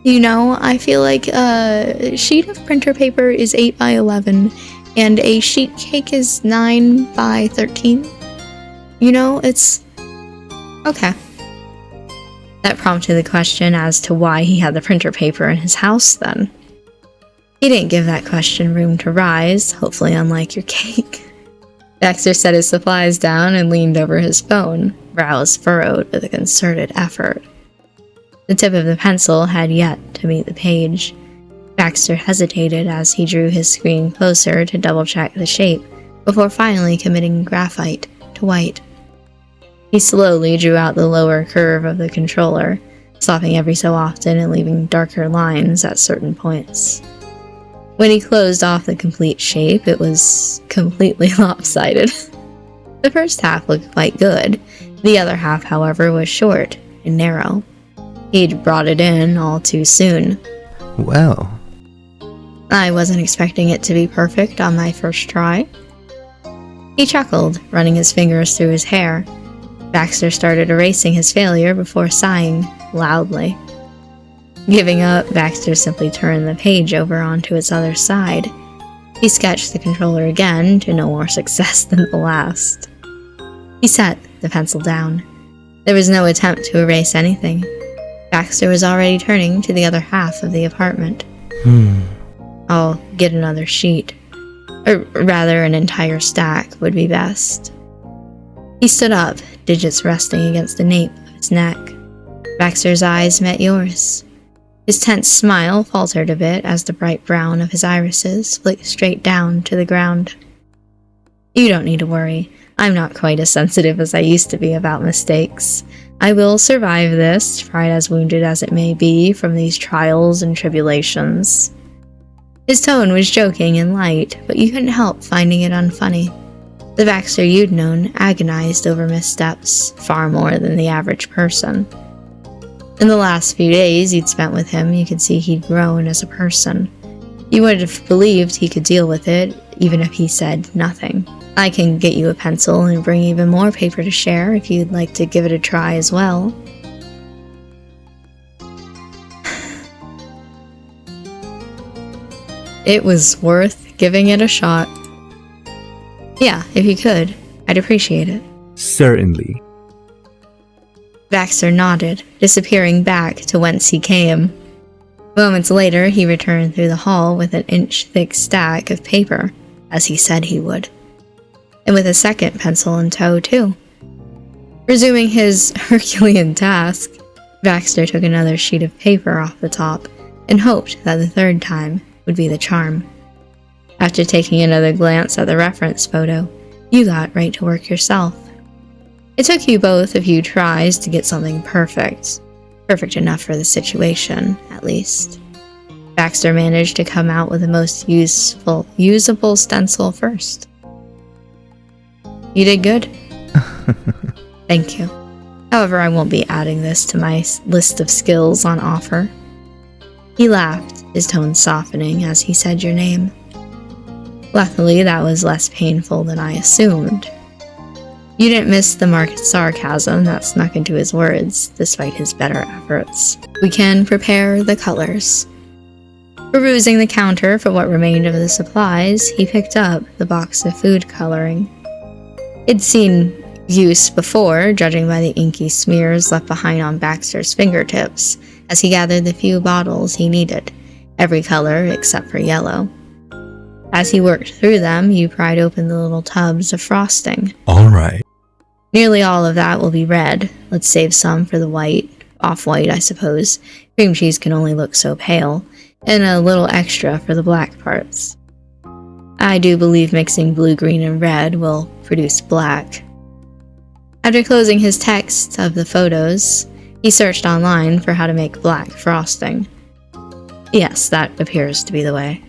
You know, I feel like a sheet of printer paper is 8 by 11 and a sheet cake is 9 by 13. You know, it's okay. That prompted the question as to why he had the printer paper in his house then. He didn't give that question room to rise, hopefully unlike your cake. Baxter set his supplies down and leaned over his phone, brows furrowed with a concerted effort. The tip of the pencil had yet to meet the page. Baxter hesitated as he drew his screen closer to double-check the shape, before finally committing graphite to white. He slowly drew out the lower curve of the controller, stopping every so often and leaving darker lines at certain points. When he closed off the complete shape, it was completely lopsided. The first half looked quite good. The other half, however, was short and narrow. He'd brought it in all too soon. Well, I wasn't expecting it to be perfect on my first try. He chuckled, running his fingers through his hair. Baxter started erasing his failure before sighing loudly. Giving up, Baxter simply turned the page over onto its other side. He sketched the controller again, to no more success than the last. He set the pencil down. There was no attempt to erase anything. Baxter was already turning to the other half of the apartment. I'll get another sheet. Or rather, an entire stack would be best. He stood up, digits resting against the nape of his neck. Baxter's eyes met yours. His tense smile faltered a bit as the bright brown of his irises flicked straight down to the ground. You don't need to worry. I'm not quite as sensitive as I used to be about mistakes. I will survive this, tried as wounded as it may be from these trials and tribulations. His tone was joking and light, but you couldn't help finding it unfunny. The Baxter you'd known agonized over missteps far more than the average person. In the last few days you'd spent with him, you could see he'd grown as a person. You would have believed he could deal with it, even if he said nothing. I can get you a pencil and bring even more paper to share if you'd like to give it a try as well. It was worth giving it a shot. Yeah, if you could, I'd appreciate it. Certainly. Baxter nodded, disappearing back to whence he came. Moments later, he returned through the hall with an inch-thick stack of paper, as he said he would. And with a second pencil in tow, too. Resuming his Herculean task, Baxter took another sheet of paper off the top and hoped that the third time would be the charm. After taking another glance at the reference photo, you got right to work yourself. It took you both a few tries to get something perfect. Perfect enough for the situation, at least. Baxter managed to come out with the most usable stencil first. You did good. Thank you. However, I won't be adding this to my list of skills on offer. He laughed, his tone softening as he said your name. Luckily, that was less painful than I assumed. You didn't miss the marked sarcasm that snuck into his words, despite his better efforts. We can prepare the colors. Perusing the counter for what remained of the supplies, he picked up the box of food coloring. He'd seen use before, judging by the inky smears left behind on Baxter's fingertips, as he gathered the few bottles he needed, every color except for yellow. As he worked through them, you pried open the little tubs of frosting. All right. Nearly all of that will be red. Let's save some for the white, off-white, I suppose. Cream cheese can only look so pale, and a little extra for the black parts. I do believe mixing blue, green, and red will produce black. After closing his text of the photos, he searched online for how to make black frosting. Yes, that appears to be the way.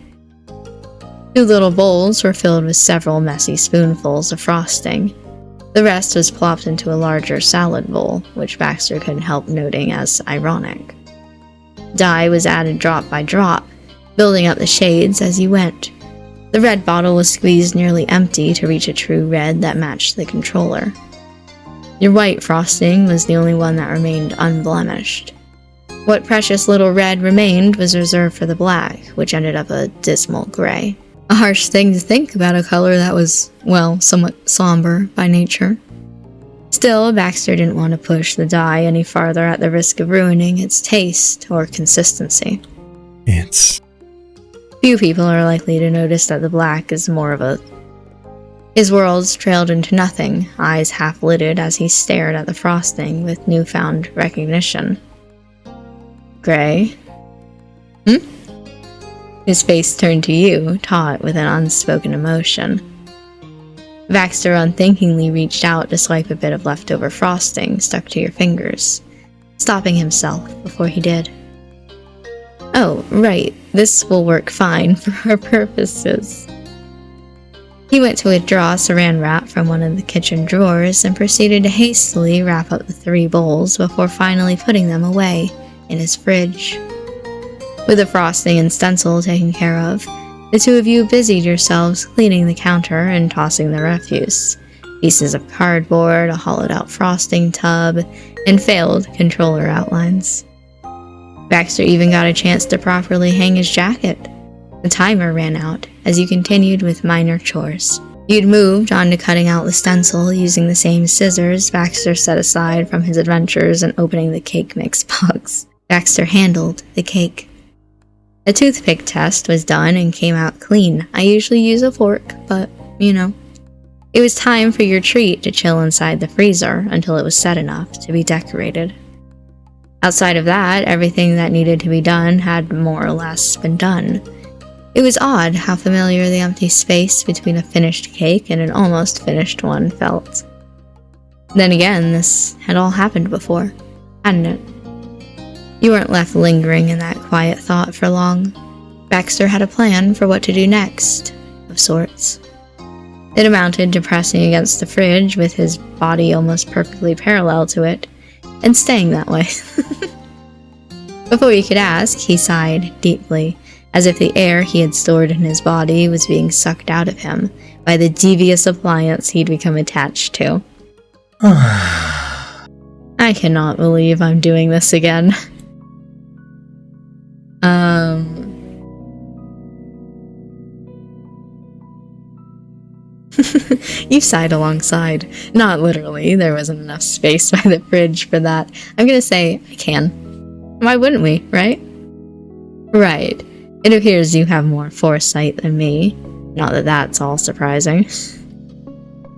2 little bowls were filled with several messy spoonfuls of frosting. The rest was plopped into a larger salad bowl, which Baxter couldn't help noting as ironic. Dye was added drop by drop, building up the shades as you went. The red bottle was squeezed nearly empty to reach a true red that matched the controller. Your white frosting was the only one that remained unblemished. What precious little red remained was reserved for the black, which ended up a dismal gray. A harsh thing to think about a color that was, well, somewhat somber by nature. Still, Baxter didn't want to push the dye any farther at the risk of ruining its taste or consistency. It's... Few people are likely to notice that the black is more of a... His worlds trailed into nothing, eyes half-lidded as he stared at the frosting with newfound recognition. Gray? His face turned to you, taut with an unspoken emotion. Baxter unthinkingly reached out to swipe a bit of leftover frosting stuck to your fingers, stopping himself before he did. Oh, right, this will work fine for our purposes. He went to withdraw saran wrap from one of the kitchen drawers and proceeded to hastily wrap up the 3 bowls before finally putting them away in his fridge. With the frosting and stencil taken care of, the 2 of you busied yourselves cleaning the counter and tossing the refuse. Pieces of cardboard, a hollowed-out frosting tub, and failed controller outlines. Baxter even got a chance to properly hang his jacket. The timer ran out as you continued with minor chores. You'd moved on to cutting out the stencil using the same scissors Baxter set aside from his adventures in opening the cake mix box. Baxter handled the cake. A toothpick test was done and came out clean. I usually use a fork, but, you know. It was time for your treat to chill inside the freezer until it was set enough to be decorated. Outside of that, everything that needed to be done had more or less been done. It was odd how familiar the empty space between a finished cake and an almost finished one felt. Then again, this had all happened before, hadn't it? You weren't left lingering in that quiet thought for long. Baxter had a plan for what to do next, of sorts. It amounted to pressing against the fridge with his body almost perfectly parallel to it, and staying that way. Before you could ask, he sighed deeply, as if the air he had stored in his body was being sucked out of him by the devious appliance he'd become attached to. I cannot believe I'm doing this again. You sighed alongside. Not literally, there wasn't enough space by the fridge for that. I'm gonna say, I can. Why wouldn't we, right? Right. It appears you have more foresight than me. Not that that's all surprising.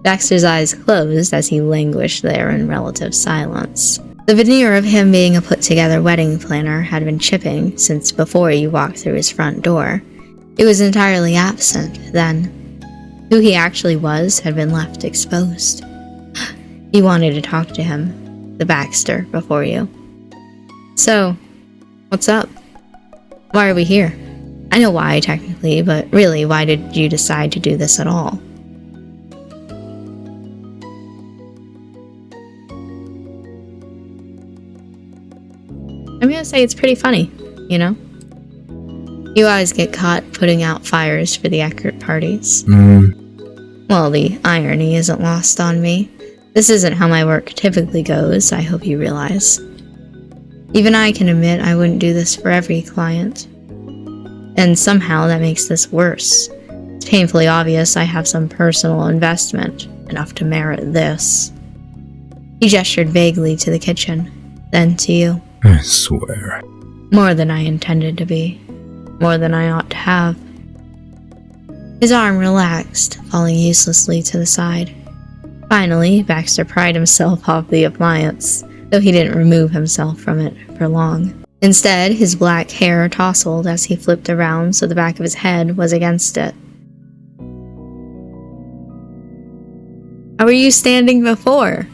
Baxter's eyes closed as he languished there in relative silence. The veneer of him being a put-together wedding planner had been chipping since before you walked through his front door. It was entirely absent then. Who he actually was had been left exposed. You wanted to talk to him, the Baxter, before you. So, what's up? Why are we here? I know why, technically, but really, why did you decide to do this at all? I'm gonna say it's pretty funny, you know? You always get caught putting out fires for the Eckert parties. Well, the irony isn't lost on me. This isn't how my work typically goes, I hope you realize. Even I can admit I wouldn't do this for every client. And somehow that makes this worse. It's painfully obvious I have some personal investment, enough to merit this. He gestured vaguely to the kitchen, then to you. I swear. More than I intended to be. More than I ought to have. His arm relaxed, falling uselessly to the side. Finally, Baxter pried himself off the appliance, though he didn't remove himself from it for long. Instead, his black hair tousled as he flipped around so the back of his head was against it. How were you standing before?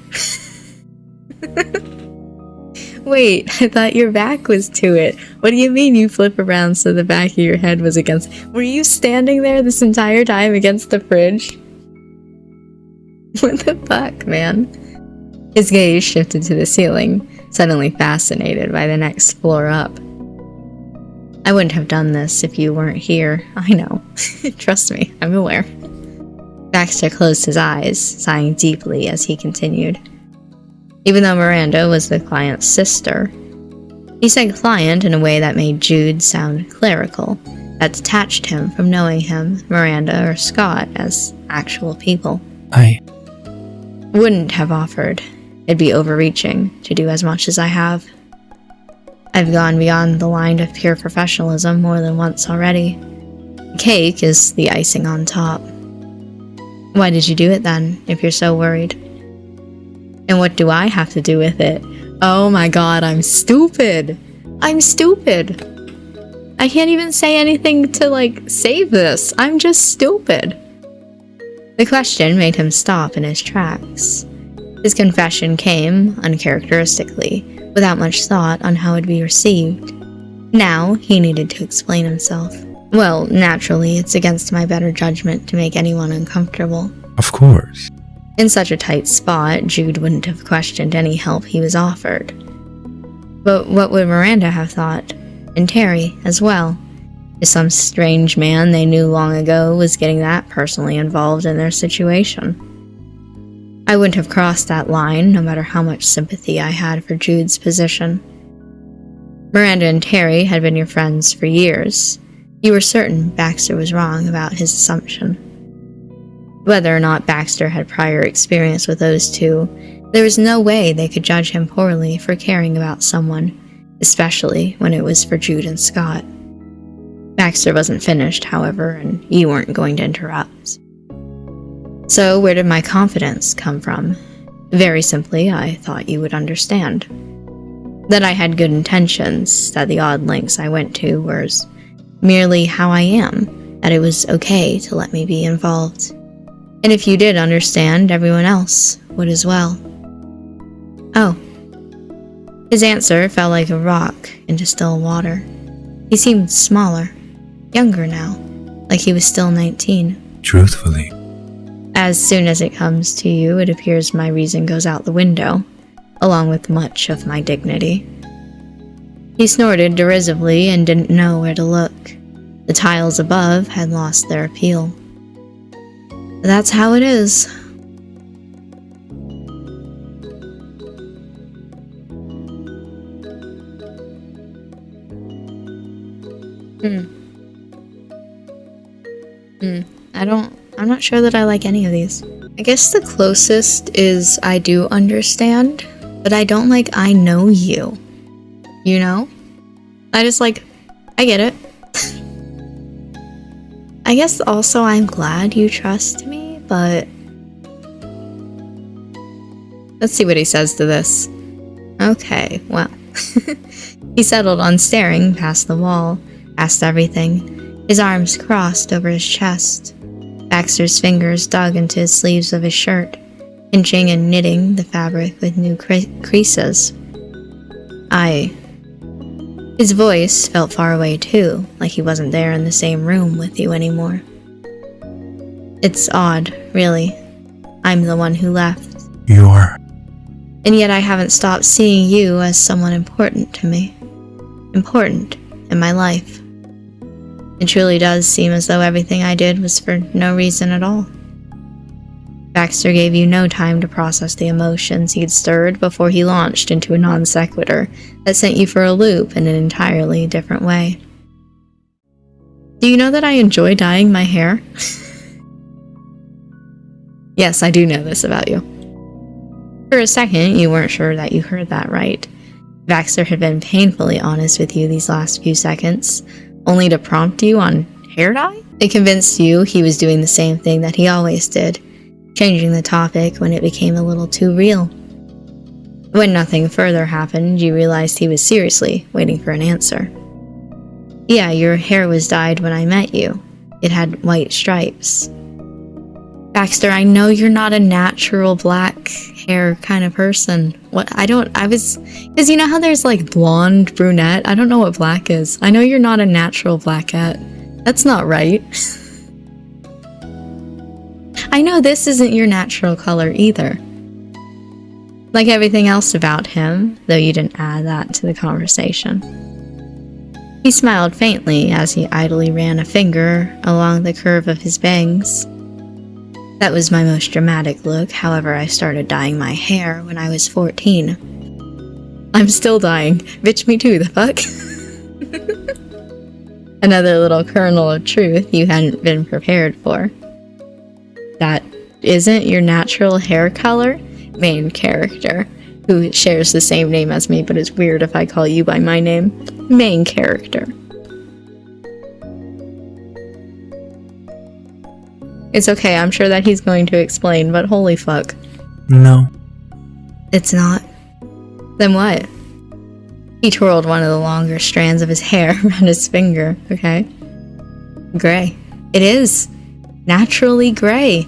Wait, I thought your back was to it. What do you mean you flip around so the back of your head was against? Were you standing there this entire time against the fridge? What the fuck, man? His gaze shifted to the ceiling, suddenly fascinated by the next floor up. I wouldn't have done this if you weren't here. I know. Trust me, I'm aware. Baxter closed his eyes, sighing deeply as he continued. Even though Miranda was the client's sister, he said client in a way that made Jude sound clerical, that detached him from knowing him, Miranda, or Scott as actual people. I Wouldn't have offered. It'd be overreaching to do as much as I have. I've gone beyond the line of pure professionalism more than once already. The cake is the icing on top. Why did you do it then, if you're so worried? And what do I have to do with it? Oh my god, I'm stupid! I'm stupid! I can't even say anything to, save this. I'm just stupid. The question made him stop in his tracks. His confession came, uncharacteristically, without much thought on how it'd be received. Now, he needed to explain himself. Well, naturally, it's against my better judgment to make anyone uncomfortable. Of course. In such a tight spot, Jude wouldn't have questioned any help he was offered. But what would Miranda have thought? And Terry, as well? If some strange man they knew long ago was getting that personally involved in their situation. I wouldn't have crossed that line, no matter how much sympathy I had for Jude's position. Miranda and Terry had been your friends for years. You were certain Baxter was wrong about his assumption. Whether or not Baxter had prior experience with those two, there was no way they could judge him poorly for caring about someone, especially when it was for Jude and Scott. Baxter wasn't finished, however, and you weren't going to interrupt. So where did my confidence come from? Very simply, I thought you would understand. That I had good intentions, that the odd lengths I went to was merely how I am, that it was okay to let me be involved. And if you did understand, everyone else would as well. Oh. His answer fell like a rock into still water. He seemed smaller, younger now, like he was still 19. Truthfully. As soon as it comes to you, it appears my reason goes out the window, along with much of my dignity. He snorted derisively and didn't know where to look. The tiles above had lost their appeal. That's how it is. I'm not sure that I like any of these. I guess the closest is I do understand, but I don't like I know you. You know? I get it. I guess also I'm glad you trust me, but... Let's see what he says to this. Okay, well. He settled on staring past the wall, past everything, his arms crossed over his chest. Baxter's fingers dug into his sleeves of his shirt. pinching and knitting the fabric with new creases. His voice felt far away too, like he wasn't there in the same room with you anymore. It's odd, really. I'm the one who left. You're... And yet I haven't stopped seeing you as someone important to me. Important in my life. It truly does seem as though everything I did was for no reason at all. Baxter gave you no time to process the emotions he'd stirred before he launched into a non sequitur that sent you for a loop in an entirely different way. Do you know that I enjoy dyeing my hair? Yes, I do know this about you. For a second, you weren't sure that you heard that right. Baxter had been painfully honest with you these last few seconds, only to prompt you on hair dye? It convinced you he was doing the same thing that he always did, changing the topic when it became a little too real. When nothing further happened, you realized he was seriously waiting for an answer. Yeah, your hair was dyed when I met you. It had white stripes. Baxter, I know you're not a natural black hair kind of person. Because you know how there's like blonde, brunette? I don't know what black is. I know you're not a natural blackette. That's not right. I know this isn't your natural color either. Like everything else about him, though you didn't add that to the conversation. He smiled faintly as he idly ran a finger along the curve of his bangs. That was my most dramatic look, however I started dyeing my hair when I was 14. I'm still dyeing. Bitch, me too, the fuck? Another little kernel of truth you hadn't been prepared for. That isn't your natural hair color? Main character, who shares the same name as me, but it's weird if I call you by my name. Main character. It's okay, I'm sure that he's going to explain, but holy fuck. No. It's not? Then what? He twirled one of the longer strands of his hair around his finger, okay? Gray. It is. Naturally gray.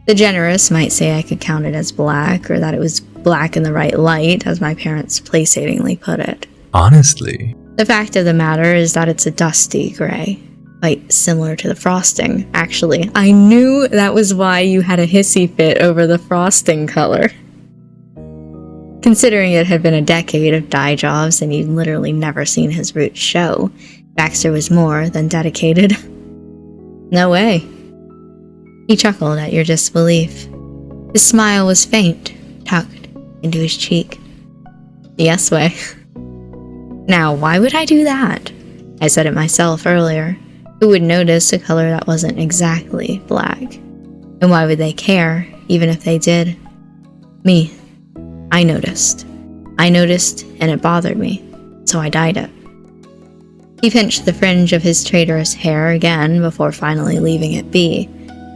The generous might say I could count it as black, or that it was black in the right light, as my parents placatingly put it. Honestly. The fact of the matter is that it's a dusty gray. Quite similar to the frosting, actually. I knew that was why you had a hissy fit over the frosting color. Considering it had been a decade of dye jobs and you'd literally never seen his roots show, Baxter was more than dedicated. No way. He chuckled at your disbelief. His smile was faint, tucked into his cheek. Yes way. Now, why would I do that? I said it myself earlier. Who would notice a color that wasn't exactly black? And why would they care, even if they did? Me. I noticed. I noticed, and it bothered me, so I dyed it. He pinched the fringe of his traitorous hair again before finally leaving it be,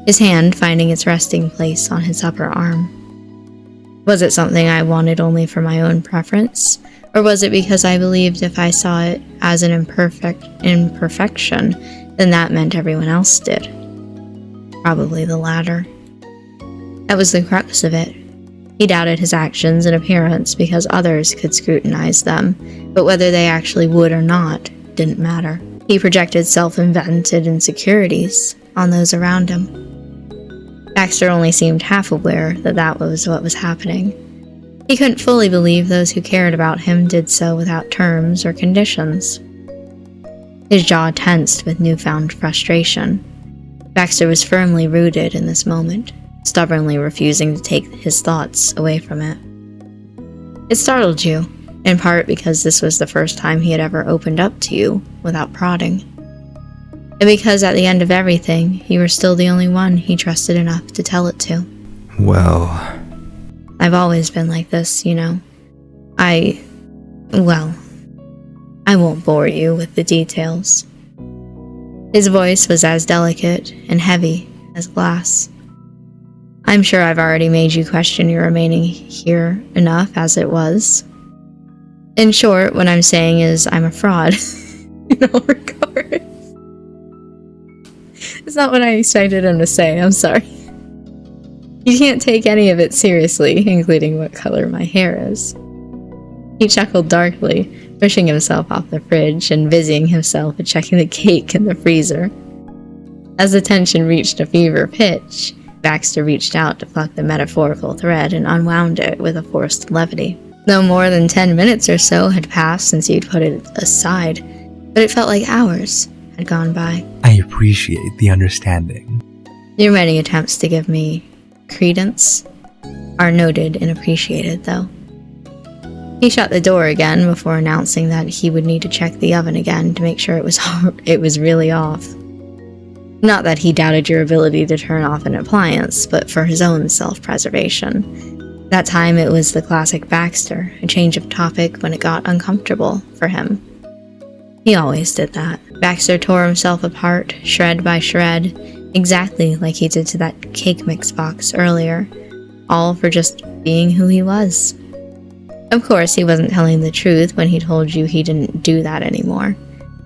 his hand finding its resting place on his upper arm. Was it something I wanted only for my own preference? Or was it because I believed if I saw it as an imperfection, then that meant everyone else did? Probably the latter. That was the crux of it. He doubted his actions and appearance because others could scrutinize them, but whether they actually would or not didn't matter. He projected self-invented insecurities on those around him. Baxter only seemed half aware that that was what was happening. He couldn't fully believe those who cared about him did so without terms or conditions. His jaw tensed with newfound frustration. Baxter was firmly rooted in this moment, stubbornly refusing to take his thoughts away from it. It startled you, in part because this was the first time he had ever opened up to you without prodding. And because at the end of everything, you were still the only one he trusted enough to tell it to. Well... I've always been like this, you know. I won't bore you with the details. His voice was as delicate and heavy as glass. I'm sure I've already made you question your remaining here enough as it was. In short, what I'm saying is I'm a fraud in all regards. It's not what I expected him to say, I'm sorry. You can't take any of it seriously, including what color my hair is. He chuckled darkly, pushing himself off the fridge and busying himself with checking the cake in the freezer. As the tension reached a fever pitch, Baxter reached out to pluck the metaphorical thread and unwound it with a forced levity. No more than 10 minutes or so had passed since you'd put it aside, but it felt like hours had gone by. I appreciate the understanding. Your many attempts to give me credence are noted and appreciated, though. He shut the door again before announcing that he would need to check the oven again to make sure it was really off. Not that he doubted your ability to turn off an appliance, but for his own self-preservation. That time it was the classic Baxter, a change of topic when it got uncomfortable for him. He always did that. Baxter tore himself apart, shred by shred, exactly like he did to that cake mix box earlier, all for just being who he was. Of course, he wasn't telling the truth when he told you he didn't do that anymore.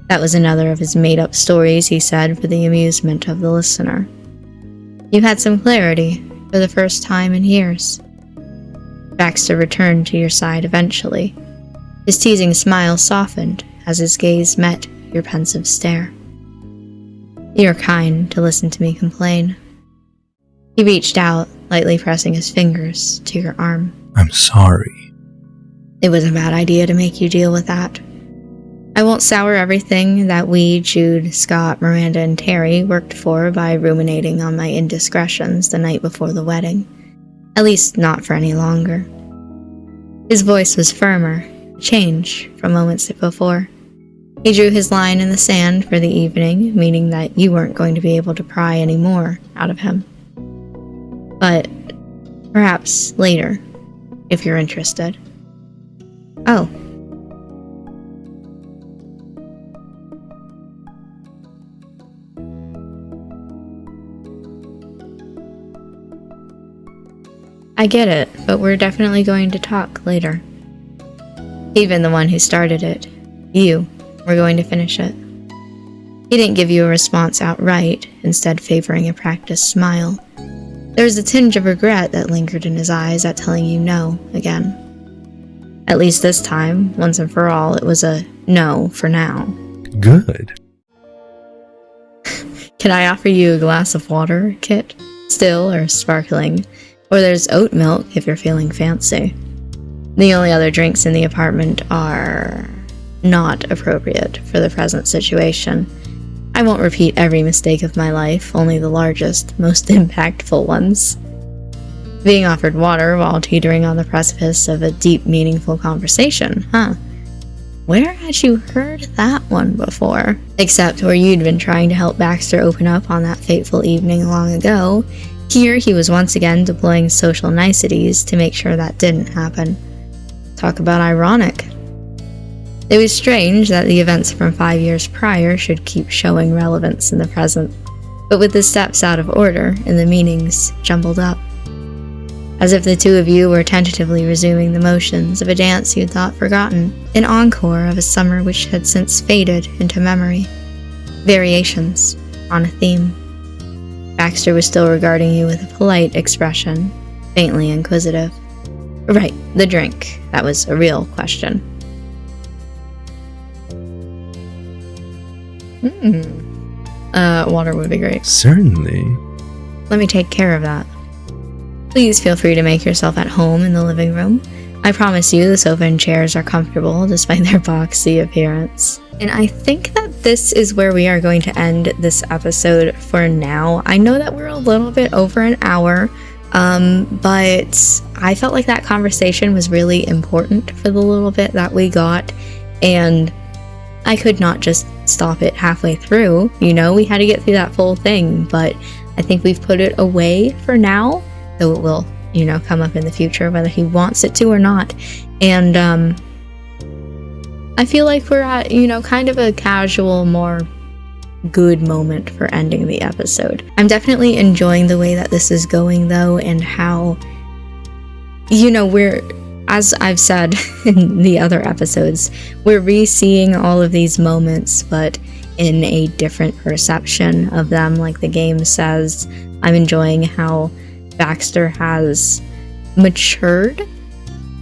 That was another of his made-up stories he said for the amusement of the listener. You had some clarity for the first time in years. Baxter returned to your side eventually. His teasing smile softened as his gaze met your pensive stare. You're kind to listen to me complain. He reached out, lightly pressing his fingers to your arm. I'm sorry. It was a bad idea to make you deal with that. I won't sour everything that we, Jude, Scott, Miranda, and Terry worked for by ruminating on my indiscretions the night before the wedding. At least not for any longer. His voice was firmer, a change from moments before. He drew his line in the sand for the evening, meaning that you weren't going to be able to pry any more out of him. But perhaps later, if you're interested. Oh. I get it, but we're definitely going to talk later. Even the one who started it, you, were going to finish it. He didn't give you a response outright, instead favoring a practiced smile. There was a tinge of regret that lingered in his eyes at telling you no again. At least this time, once and for all, it was a no for now. Good. Can I offer you a glass of water, Kit? Still or sparkling? Or there's oat milk if you're feeling fancy. The only other drinks in the apartment are not appropriate for the present situation. I won't repeat every mistake of my life, only the largest, most impactful ones. Being offered water while teetering on the precipice of a deep, meaningful conversation, huh? Where had you heard that one before? Except where you'd been trying to help Baxter open up on that fateful evening long ago. Here he was once again deploying social niceties to make sure that didn't happen. Talk about ironic. It was strange that the events from 5 years prior should keep showing relevance in the present, but with the steps out of order and the meanings jumbled up. As if the two of you were tentatively resuming the motions of a dance you'd thought forgotten, an encore of a summer which had since faded into memory. Variations on a theme. Baxter was still regarding you with a polite expression, faintly inquisitive. Right, the drink. That was a real question. Water would be great. Certainly. Let me take care of that. Please feel free to make yourself at home in the living room. I promise you the sofa and chairs are comfortable despite their boxy appearance. And I think that this is where we are going to end this episode for now. I know that we're a little bit over an hour, but I felt like that conversation was really important for the little bit that we got, and I could not just stop it halfway through. You know, we had to get through that full thing, but I think we've put it away for now, though it will, you know, come up in the future, whether he wants it to or not. And I feel like we're at, you know, kind of a casual, more good moment for ending the episode. I'm definitely enjoying the way that this is going, though, and how, you know, we're, as I've said in the other episodes, we're re-seeing all of these moments, but in a different perception of them, like the game says. I'm enjoying how Baxter has matured,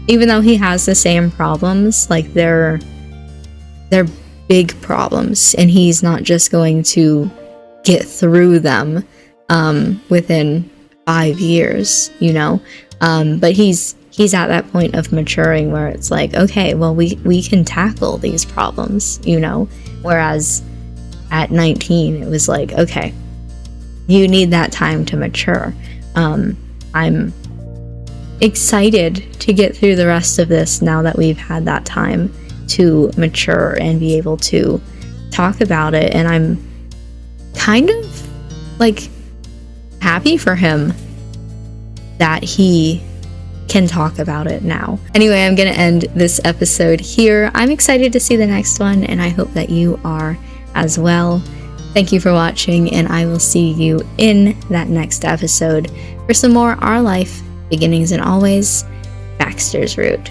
even though he has the same problems. Like they're big problems, and he's not just going to get through them within 5 years, you know. But he's at that point of maturing where it's like, okay, well, we can tackle these problems, you know. Whereas at 19, it was like, okay, you need that time to mature. I'm excited to get through the rest of this now that we've had that time to mature and be able to talk about it. And I'm kind of like happy for him that he can talk about it now. Anyway, I'm gonna end this episode here. I'm excited to see the next one, and I hope that you are as well. Thank you for watching, and I will see you in that next episode for some more Our Life, Beginnings and Always, Baxter's Root.